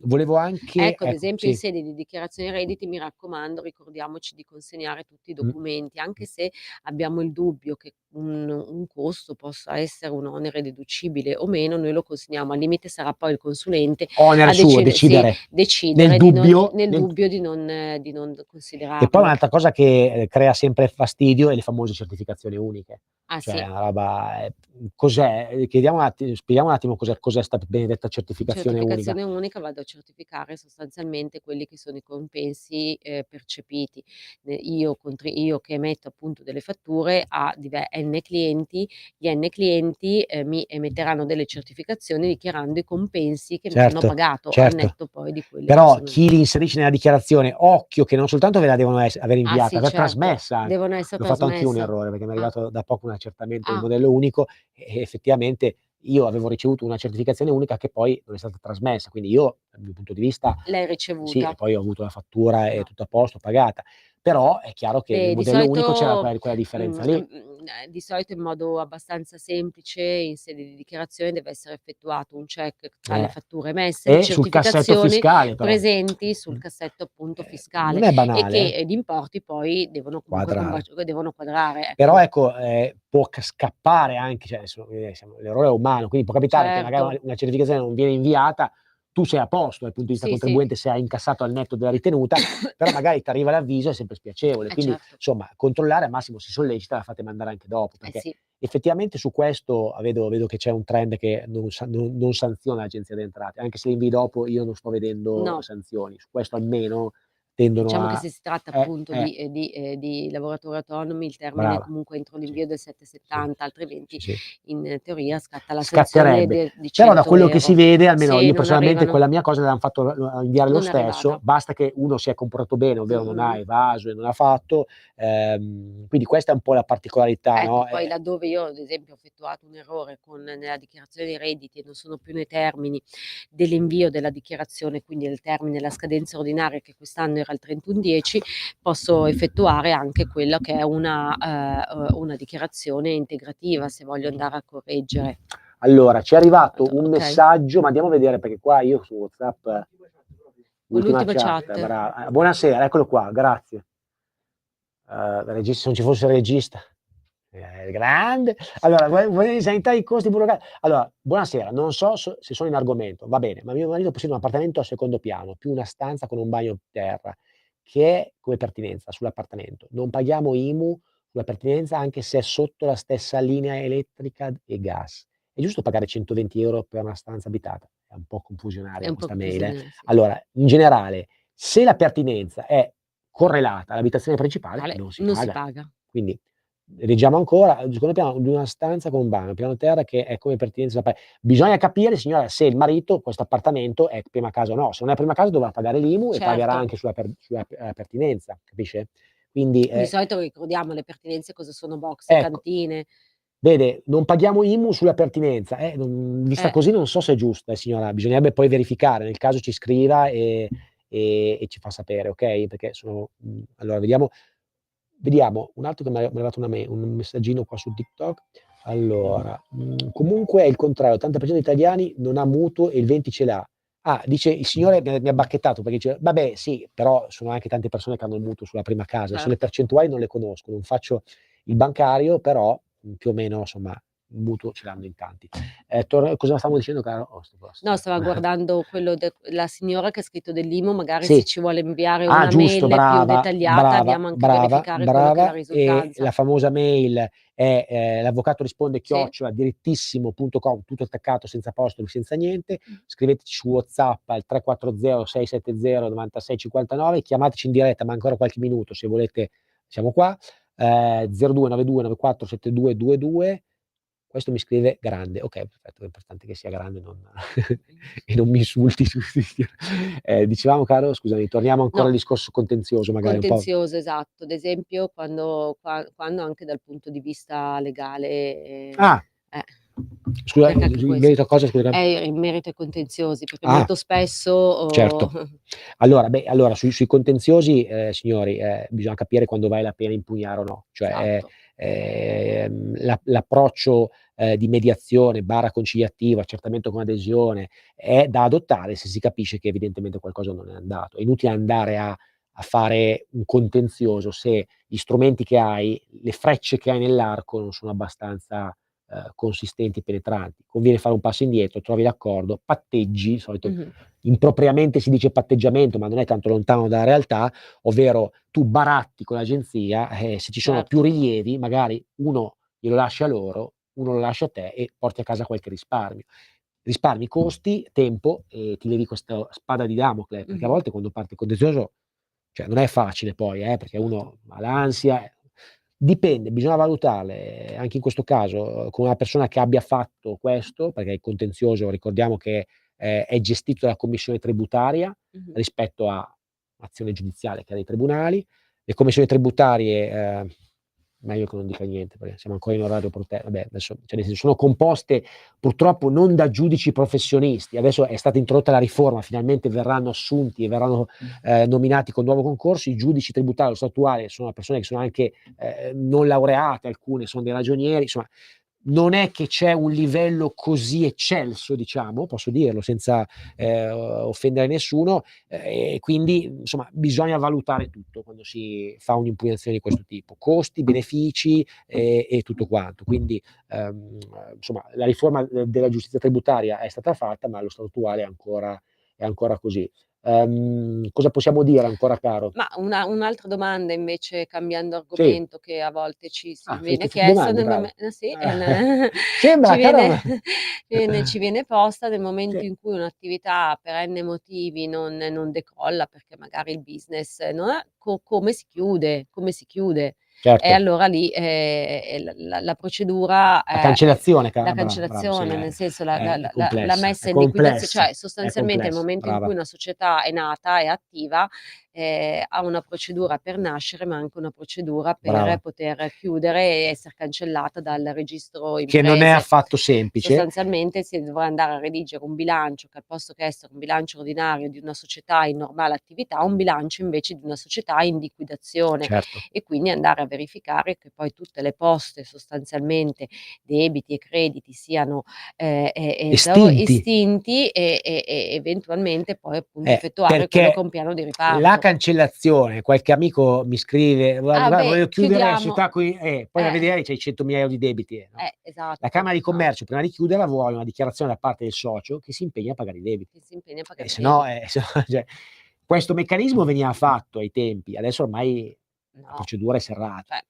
Speaker 2: volevo anche
Speaker 3: Ecco, ad esempio in
Speaker 2: sì,
Speaker 3: sede di dichiarazione redditi, mi raccomando, ricordiamoci di consegnare tutti i
Speaker 2: mh,
Speaker 3: documenti, anche se abbiamo il dubbio che un costo possa essere un onere deducibile o meno, noi lo consegniamo. Al limite sarà poi il consulente
Speaker 2: onere
Speaker 3: a
Speaker 2: suo
Speaker 3: sì,
Speaker 2: decidere. Nel
Speaker 3: decidere
Speaker 2: dubbio
Speaker 3: nel
Speaker 2: nel
Speaker 3: dubbio di non
Speaker 2: Che poi
Speaker 3: considerarlo.
Speaker 2: un'altra cosa che, crea sempre fastidio è le famose certificazioni uniche.
Speaker 3: Ah
Speaker 2: Cioè è
Speaker 3: sì.
Speaker 2: una roba cos'è? Chiediamo un spieghiamo un attimo cos'è 'sta benedetta certificazione unica.
Speaker 3: Certificazione unica, vado a certificare sostanzialmente quelli che sono i compensi, percepiti. Io che emetto appunto delle fatture a N clienti, gli N clienti, mi emetteranno delle certificazioni dichiarando i compensi che mi hanno
Speaker 2: Certo,
Speaker 3: pagato, al
Speaker 2: certo.
Speaker 3: netto poi di quelli che
Speaker 2: Però
Speaker 3: sono
Speaker 2: chi li inserisce nella dichiarazione, occhio che non soltanto ve la devono aver
Speaker 3: ah
Speaker 2: inviata,
Speaker 3: sì,
Speaker 2: aver
Speaker 3: certo,
Speaker 2: trasmessa anche.
Speaker 3: devono essere
Speaker 2: L'ho fatto anch'io un
Speaker 3: trasmesse.
Speaker 2: errore, perché mi è
Speaker 3: Ah,
Speaker 2: arrivato da poco un accertamento del
Speaker 3: ah,
Speaker 2: modello unico e effettivamente io avevo ricevuto una certificazione unica che poi non è stata trasmessa. Quindi io, dal mio punto di vista,
Speaker 3: l'hai
Speaker 2: sì, e
Speaker 3: ricevuta?
Speaker 2: poi ho avuto la fattura e
Speaker 3: No.
Speaker 2: tutto a posto, pagata. Però è chiaro che nel
Speaker 3: Beh,
Speaker 2: modello unico c'era quella differenza lì.
Speaker 3: di solito in modo abbastanza semplice in sede di dichiarazione deve essere effettuato un check tra le
Speaker 2: Eh.
Speaker 3: fatture emesse, le
Speaker 2: E sul cassetto
Speaker 3: certificazioni
Speaker 2: fiscale però.
Speaker 3: presenti sul cassetto appunto
Speaker 2: Non
Speaker 3: fiscale
Speaker 2: è
Speaker 3: e
Speaker 2: banale,
Speaker 3: che, gli importi poi devono comunque
Speaker 2: quadrare.
Speaker 3: devono quadrare,
Speaker 2: Però
Speaker 3: ecco.
Speaker 2: ecco, può scappare anche, cioè adesso, l'errore è umano, quindi può capitare che magari
Speaker 3: Certo,
Speaker 2: una certificazione non viene inviata, tu sei a posto dal punto di vista
Speaker 3: sì, sì,
Speaker 2: contribuente se hai incassato al netto della ritenuta, però magari t'arriva l'avviso, è sempre spiacevole. Quindi
Speaker 3: certo,
Speaker 2: insomma, controllare al massimo si sollecita, la fate mandare anche dopo,
Speaker 3: eh
Speaker 2: perché
Speaker 3: sì.
Speaker 2: effettivamente su questo vedo che c'è un trend che non sanziona l'Agenzia delle Entrate, anche se li invii dopo io non sto vedendo
Speaker 3: No.
Speaker 2: sanzioni. Su questo almeno tendono
Speaker 3: Diciamo che
Speaker 2: a...
Speaker 3: se si tratta
Speaker 2: eh,
Speaker 3: appunto di lavoratori autonomi, il termine è
Speaker 2: brava,
Speaker 3: comunque entro
Speaker 2: sì,
Speaker 3: l'invio del
Speaker 2: sì,
Speaker 3: 770,
Speaker 2: sì,
Speaker 3: altrimenti
Speaker 2: sì.
Speaker 3: in teoria scatta la sanzione
Speaker 2: Scatterebbe.
Speaker 3: di
Speaker 2: Però da
Speaker 3: 100
Speaker 2: quello che si
Speaker 3: euro.
Speaker 2: vede, almeno
Speaker 3: Se
Speaker 2: io
Speaker 3: non
Speaker 2: personalmente
Speaker 3: arrivano,
Speaker 2: quella mia cosa l'hanno fatto inviare lo
Speaker 3: non è
Speaker 2: stesso,
Speaker 3: arrivata.
Speaker 2: basta che uno si è comportato bene, ovvero non ha evaso e non ha fatto, quindi questa è un po' la particolarità,
Speaker 3: Ecco,
Speaker 2: no?
Speaker 3: poi laddove io ad esempio ho effettuato un errore nella dichiarazione dei redditi e non sono più nei termini dell'invio della dichiarazione, quindi nel termine della scadenza ordinaria che quest'anno era il 31/10, posso effettuare anche quella che è una dichiarazione integrativa se voglio andare a correggere.
Speaker 2: Allora, ci è arrivato un
Speaker 3: Ok,
Speaker 2: messaggio, ma andiamo a vedere perché qua io su WhatsApp,
Speaker 3: con
Speaker 2: ultima
Speaker 3: l'ultima
Speaker 2: chat,
Speaker 3: chat.
Speaker 2: brava. Buonasera, eccolo qua, grazie. Regista, se non ci fosse il regista. Grande. Allora, vuoi sanità i costi burocratici? Allora, buonasera, non so se sono in argomento, va bene, ma mio marito possiede un appartamento a secondo piano, più una stanza con un bagno terra, che è come pertinenza sull'appartamento. Non paghiamo IMU sulla pertinenza anche se è sotto la stessa linea elettrica e gas. È giusto pagare 120 euro per una stanza abitata? È un po'
Speaker 3: È
Speaker 2: confusionaria
Speaker 3: un po'
Speaker 2: questa mail.
Speaker 3: confusione, sì.
Speaker 2: Allora, in generale, se la pertinenza è correlata all'abitazione principale, non si
Speaker 3: Non si
Speaker 2: paga.
Speaker 3: paga.
Speaker 2: Quindi leggiamo ancora, il secondo piano di una stanza con un bagno, piano terra che è come pertinenza da bisogna capire, signora, se il marito questo appartamento è prima casa o no. Se non è prima casa dovrà pagare l'IMU e pagherà
Speaker 3: Certo.
Speaker 2: anche sulla pertinenza, capisce? Quindi,
Speaker 3: Di solito ricordiamo le pertinenze cosa sono: box,
Speaker 2: ecco,
Speaker 3: cantine.
Speaker 2: vede, non paghiamo IMU sulla pertinenza. Vista
Speaker 3: Eh.
Speaker 2: così non so se è giusta, signora, bisognerebbe poi verificare, nel caso ci scriva e ci fa sapere, okay, perché allora vediamo un altro che m'è arrivato un messaggino qua su TikTok. Allora, comunque è il contrario, l'80% degli italiani non ha mutuo e il 20 ce l'ha. Ah, dice il signore mi ha bacchettato perché dice: "Vabbè sì, però sono anche tante persone che hanno il mutuo sulla prima casa". Adesso le
Speaker 3: Certo.
Speaker 2: percentuali non le conosco, non faccio il bancario, però, più o meno insomma il mutuo ce l'hanno in tanti. Cosa stavamo dicendo caro? Oh, sto posto.
Speaker 3: No, stava guardando quello la signora che ha scritto dell'IMU, magari se
Speaker 2: Sì.
Speaker 3: ci vuole inviare
Speaker 2: Ah,
Speaker 3: una
Speaker 2: giusto,
Speaker 3: mail più
Speaker 2: brava,
Speaker 3: dettagliata,
Speaker 2: brava,
Speaker 3: andiamo anche a
Speaker 2: brava,
Speaker 3: verificare quello che è la
Speaker 2: brava. E
Speaker 3: risultanza.
Speaker 2: la famosa mail è, l'avvocato risponde
Speaker 3: Sì.
Speaker 2: @direttissimo.com, tutto attaccato, senza apostoli, senza niente. Scriveteci su WhatsApp al 340 670 96 59, chiamateci in diretta, ma ancora qualche minuto se volete, siamo qua. 0292 94 7222. Questo mi scrive grande. Okay, perfetto, è importante che sia grande, e non mi insulti. Dicevamo caro, scusami, torniamo ancora
Speaker 3: No,
Speaker 2: al discorso contenzioso magari un po'.
Speaker 3: contenzioso, esatto. Ad esempio quando anche dal punto di vista legale,
Speaker 2: Ah,
Speaker 3: eh,
Speaker 2: scusa,
Speaker 3: perché anche
Speaker 2: in merito a
Speaker 3: questo
Speaker 2: cosa scusa?
Speaker 3: è in merito ai contenziosi, perché
Speaker 2: Ah,
Speaker 3: molto spesso o
Speaker 2: certo. Allora sui contenziosi, signori, bisogna capire quando vale la pena impugnare o no. Cioè,
Speaker 3: esatto,
Speaker 2: l'approccio, di mediazione / conciliativa, accertamento con adesione, è da adottare se si capisce che evidentemente qualcosa non è andato. È inutile andare a fare un contenzioso se gli strumenti che hai, le frecce che hai nell'arco non sono abbastanza, consistenti e penetranti. Conviene fare un passo indietro, trovi l'accordo, patteggi, di solito
Speaker 3: mh-mh,
Speaker 2: impropriamente si dice patteggiamento, ma non è tanto lontano dalla realtà, ovvero tu baratti con l'agenzia, se ci sono più
Speaker 3: certo,
Speaker 2: rilievi, magari uno glielo lasci a loro, uno lo lascia a te e porti a casa qualche risparmio. Risparmi costi, tempo e ti levi questa spada di Damocle, perché a
Speaker 3: mh-mh,
Speaker 2: volte quando parte il contenzioso, cioè non è facile poi, perché
Speaker 3: certo,
Speaker 2: uno ha l'ansia. Dipende, bisogna valutarle, anche in questo caso, con una persona che abbia fatto questo, perché il contenzioso ricordiamo che, è gestito dalla commissione tributaria
Speaker 3: mh-mh.
Speaker 2: rispetto a azione giudiziale che ha dei tribunali. Le commissioni tributarie, meglio che non dica niente perché siamo ancora in orario vabbè adesso cioè nel senso sono composte purtroppo non da giudici professionisti. Adesso è stata introdotta la riforma, finalmente verranno assunti e verranno, nominati con nuovo concorso. I giudici tributari allo stato attuale sono persone che sono anche, non laureate, alcune sono dei ragionieri, insomma non è che c'è un livello così eccelso, diciamo, posso dirlo senza, offendere nessuno, e quindi insomma bisogna valutare tutto quando si fa un'impugnazione di questo tipo: costi, benefici, e tutto quanto. Quindi, insomma la riforma della giustizia tributaria è stata fatta, ma allo stato attuale è ancora così. Cosa possiamo dire ancora, caro?
Speaker 3: Ma un'altra domanda invece, cambiando argomento, che a volte ci viene
Speaker 2: tutte
Speaker 3: chiesto
Speaker 2: domande,
Speaker 3: nel
Speaker 2: brava.
Speaker 3: sì,
Speaker 2: Sembra,
Speaker 3: ci
Speaker 2: cara.
Speaker 3: ci viene posta nel momento
Speaker 2: Sì.
Speaker 3: in cui un'attività per N motivi non decolla, perché magari il business non è come si chiude, come si chiude. E
Speaker 2: Certo.
Speaker 3: allora lì, la procedura,
Speaker 2: La cancellazione,
Speaker 3: la
Speaker 2: brava, sì,
Speaker 3: cancellazione, nel senso la
Speaker 2: è complessa,
Speaker 3: messa
Speaker 2: è
Speaker 3: in liquidazio,
Speaker 2: complessa,
Speaker 3: cioè
Speaker 2: è
Speaker 3: sostanzialmente il
Speaker 2: complessa,
Speaker 3: momento in
Speaker 2: brava.
Speaker 3: cui una società è nata, è attiva, ha una procedura per nascere, ma anche una procedura per
Speaker 2: Brava.
Speaker 3: poter chiudere e esser cancellata dal registro
Speaker 2: Che non è
Speaker 3: imprese.
Speaker 2: affatto semplice.
Speaker 3: Sostanzialmente si dovrà andare a redigere un bilancio che, al posto che essere un bilancio ordinario di una società in normale attività, un bilancio invece di una società in liquidazione,
Speaker 2: Certo.
Speaker 3: e quindi andare a verificare che poi tutte le poste, sostanzialmente debiti e crediti, siano estinti e eventualmente poi appunto effettuare quello
Speaker 2: perché
Speaker 3: che è un piano di
Speaker 2: la
Speaker 3: riparto.
Speaker 2: cancellazione, qualche amico mi scrive: "Guarda, voglio chiudere la
Speaker 3: chiudiamo.
Speaker 2: società qui", poi va a vedere c'hai 100.000 € di debiti, no?
Speaker 3: Esatto.
Speaker 2: La Camera di Commercio prima di chiuderla vuole una dichiarazione da parte del socio che si impegna a pagare i debiti.
Speaker 3: Che si impegna a pagare i
Speaker 2: Se no,
Speaker 3: debiti.
Speaker 2: cioè, questo meccanismo veniva fatto ai tempi, adesso ormai la
Speaker 3: No.
Speaker 2: procedura è serrata.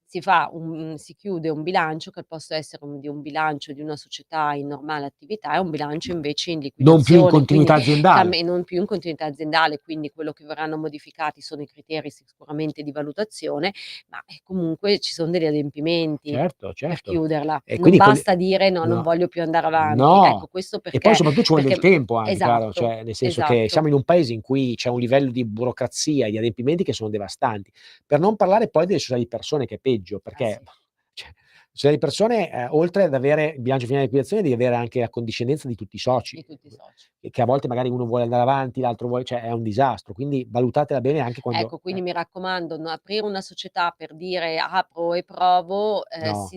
Speaker 3: Si chiude un bilancio che, al posto essere di un bilancio di una società in normale attività, è un bilancio invece in
Speaker 2: Non più in
Speaker 3: liquidazione, quindi
Speaker 2: continuità aziendale.
Speaker 3: non più in continuità aziendale, quindi quello che verranno modificati sono i criteri sicuramente di valutazione, ma comunque ci sono degli adempimenti
Speaker 2: Certo,
Speaker 3: per
Speaker 2: certo.
Speaker 3: chiuderla.
Speaker 2: E
Speaker 3: Non
Speaker 2: quindi quelli
Speaker 3: basta dire: "No, non
Speaker 2: no,
Speaker 3: voglio più andare avanti".
Speaker 2: no.
Speaker 3: Ecco, questo
Speaker 2: E poi
Speaker 3: perché
Speaker 2: soprattutto ci vuole del tempo anche, caro,
Speaker 3: esatto,
Speaker 2: cioè nel senso che siamo in un paese in cui c'è un livello di burocrazia e di adempimenti che sono devastanti. Per non parlare poi delle società di persone, che è peggio, perché cioè, società di persone, oltre ad avere il bilancio finale di liquidazione, devi avere anche la condiscendenza di tutti i soci,
Speaker 3: di tutti i soci.
Speaker 2: che a volte magari uno vuole andare avanti, l'altro vuole, cioè è un disastro. Quindi valutatela bene anche quando
Speaker 3: Ecco, quindi mi raccomando, aprire una società per dire: "Apro e provo",
Speaker 2: no,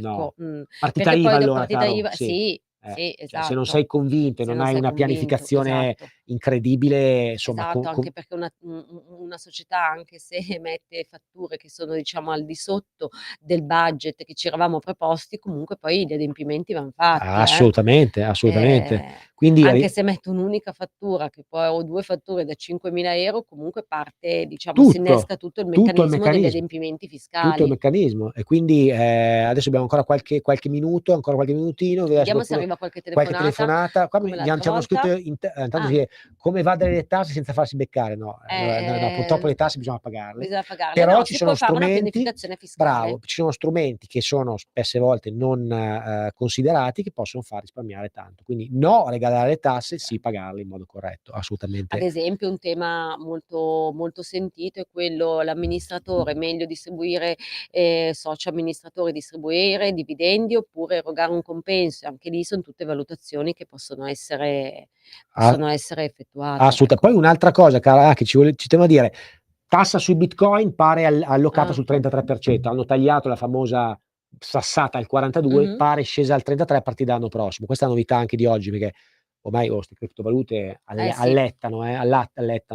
Speaker 2: no. Partita
Speaker 3: perché
Speaker 2: IVA
Speaker 3: poi
Speaker 2: allora,
Speaker 3: partita
Speaker 2: caro,
Speaker 3: IVA,
Speaker 2: sì.
Speaker 3: sì,
Speaker 2: Cioè se non
Speaker 3: esatto.
Speaker 2: sei convinto e
Speaker 3: Se
Speaker 2: non
Speaker 3: non
Speaker 2: hai
Speaker 3: sei
Speaker 2: una
Speaker 3: convinto,
Speaker 2: pianificazione
Speaker 3: esatto.
Speaker 2: incredibile, insomma,
Speaker 3: Esatto, anche perché una società, anche se emette fatture che sono, diciamo, al di sotto del budget che ci eravamo preposti, comunque poi gli adempimenti van fatti,
Speaker 2: assolutamente, assolutamente.
Speaker 3: ehm,
Speaker 2: Quindi
Speaker 3: anche se emetto un'unica fattura, che poi ho 2 fatture da 5.000 €, comunque parte, diciamo, si
Speaker 2: tutto,
Speaker 3: innesca tutto il
Speaker 2: tutto il
Speaker 3: meccanismo degli
Speaker 2: meccanismo,
Speaker 3: adempimenti
Speaker 2: tutto il
Speaker 3: fiscali.
Speaker 2: meccanismo. E quindi, adesso abbiamo ancora qualche minuto, ancora qualche minutino, vediamo se
Speaker 3: Vediamo se
Speaker 2: qualcuno
Speaker 3: arriva qualche
Speaker 2: qualche
Speaker 3: telefonata,
Speaker 2: telefonata. Qua
Speaker 3: come
Speaker 2: ci
Speaker 3: l'altra
Speaker 2: hanno scritto
Speaker 3: volta.
Speaker 2: intanto
Speaker 3: Ah.
Speaker 2: sì, come evadere le tasse senza farsi beccare. No, no, purtroppo le tasse bisogna pagarle,
Speaker 3: Bisogna pagarle.
Speaker 2: però
Speaker 3: No,
Speaker 2: ci
Speaker 3: si può
Speaker 2: sono
Speaker 3: fare una
Speaker 2: strumenti,
Speaker 3: pianificazione fiscale.
Speaker 2: bravo, ci sono strumenti che sono spesse volte non, considerati, che possono far risparmiare tanto. Quindi no a regalare le tasse, sì pagarle in modo corretto,
Speaker 3: Ad
Speaker 2: assolutamente.
Speaker 3: esempio, un tema molto molto sentito è quello: l'amministratore, meglio distribuire, socio amministratore, distribuire dividendi oppure erogare un compenso? Anche lì son tutte valutazioni che
Speaker 2: A
Speaker 3: possono essere effettuate,
Speaker 2: Assoluta
Speaker 3: ecco.
Speaker 2: Poi un'altra cosa, cara, che ci tenevo a dire: tassa sui bitcoin pare allocata
Speaker 3: Ah.
Speaker 2: sul 33%. Hanno tagliato la famosa sassata al 42,
Speaker 3: Mh-mh.
Speaker 2: pare scesa al 33 a partire dall'anno prossimo. Questa è la novità anche di oggi, perché ormai, 'ste criptovalute
Speaker 3: Sì,
Speaker 2: allettano,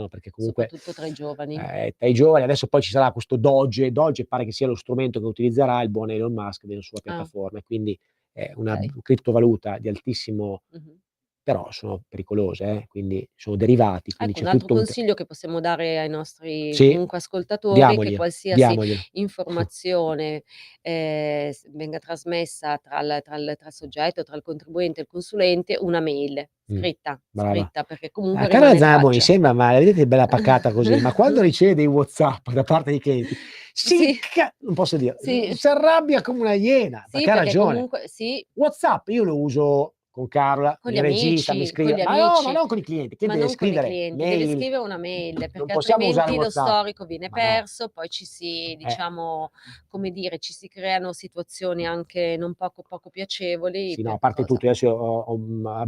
Speaker 2: perché comunque,
Speaker 3: soprattutto tra i giovani.
Speaker 2: tra i giovani adesso poi ci sarà questo Doge pare che sia lo strumento che utilizzerà il buon Elon Musk nella sua
Speaker 3: Ah,
Speaker 2: piattaforma, e quindi è una
Speaker 3: okay.
Speaker 2: criptovaluta di altissimo,
Speaker 3: Mh-mh.
Speaker 2: però sono pericolose, quindi sono derivati, quindi
Speaker 3: Ecco,
Speaker 2: c'è
Speaker 3: un altro
Speaker 2: tutto un
Speaker 3: consiglio che possiamo dare ai nostri
Speaker 2: sì,
Speaker 3: comunque ascoltatori è che
Speaker 2: diamoglielo,
Speaker 3: qualsiasi
Speaker 2: diamoglielo.
Speaker 3: informazione, venga trasmessa tra il soggetto, tra il contribuente e il consulente, una mail
Speaker 2: Mh,
Speaker 3: scritta,
Speaker 2: brava.
Speaker 3: scritta, perché comunque
Speaker 2: Cara
Speaker 3: rimane
Speaker 2: Zanaboni,
Speaker 3: traccia.
Speaker 2: sembra, ma la vedete bella pacata così, ma quando riceve dei WhatsApp da parte dei clienti,
Speaker 3: Sì,
Speaker 2: non posso dire,
Speaker 3: sì,
Speaker 2: si arrabbia come una iena,
Speaker 3: sì,
Speaker 2: perché ha
Speaker 3: perché
Speaker 2: ragione.
Speaker 3: comunque sì.
Speaker 2: WhatsApp io lo uso con Carla,
Speaker 3: Con gli
Speaker 2: in regista, mi
Speaker 3: amici, con
Speaker 2: scrive,
Speaker 3: gli
Speaker 2: ma no, ma
Speaker 3: amici,
Speaker 2: non con i clienti, che
Speaker 3: ma
Speaker 2: deve
Speaker 3: non con i
Speaker 2: scrivere
Speaker 3: clienti. Deve
Speaker 2: mail,
Speaker 3: scrivere una mail,
Speaker 2: non
Speaker 3: perché
Speaker 2: possiamo usare
Speaker 3: altrimenti lo
Speaker 2: WhatsApp.
Speaker 3: storico viene
Speaker 2: Ma no,
Speaker 3: perso, poi ci si,
Speaker 2: eh.
Speaker 3: diciamo, come dire, ci si creano situazioni anche non poco piacevoli
Speaker 2: Sì, no, a
Speaker 3: per
Speaker 2: parte
Speaker 3: cosa?
Speaker 2: tutto, adesso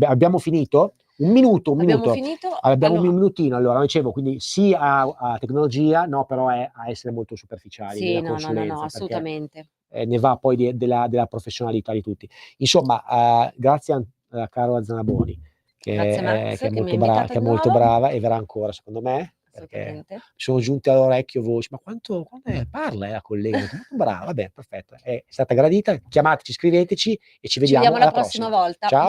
Speaker 2: abbiamo finito? Un minuto, un
Speaker 3: Abbiamo
Speaker 2: minuto.
Speaker 3: finito?
Speaker 2: Abbiamo un
Speaker 3: Allora
Speaker 2: minutino, allora dicevo, quindi sì a tecnologia, no però a essere molto superficiali
Speaker 3: sì,
Speaker 2: nella
Speaker 3: no, no, no, no,
Speaker 2: consulenza, perché,
Speaker 3: assolutamente.
Speaker 2: ne va poi della professionalità di tutti. Insomma, grazie a Carola Zanaboni,
Speaker 3: Grazie
Speaker 2: che
Speaker 3: Max, che mi ha
Speaker 2: che
Speaker 3: invitato
Speaker 2: è
Speaker 3: di
Speaker 2: molto
Speaker 3: nuovo.
Speaker 2: brava, e verrà ancora secondo me, perché mi
Speaker 3: Assolutamente.
Speaker 2: sono giunte all'orecchio voci: "Ma quando parla, la collega?" Ho detto: "Molto brava, va bene, perfetto." È stata gradita, chiamateci, scriveteci e ci
Speaker 3: Ci
Speaker 2: vediamo
Speaker 3: vediamo la
Speaker 2: alla
Speaker 3: prossima
Speaker 2: prossima.
Speaker 3: volta.
Speaker 2: Ciao.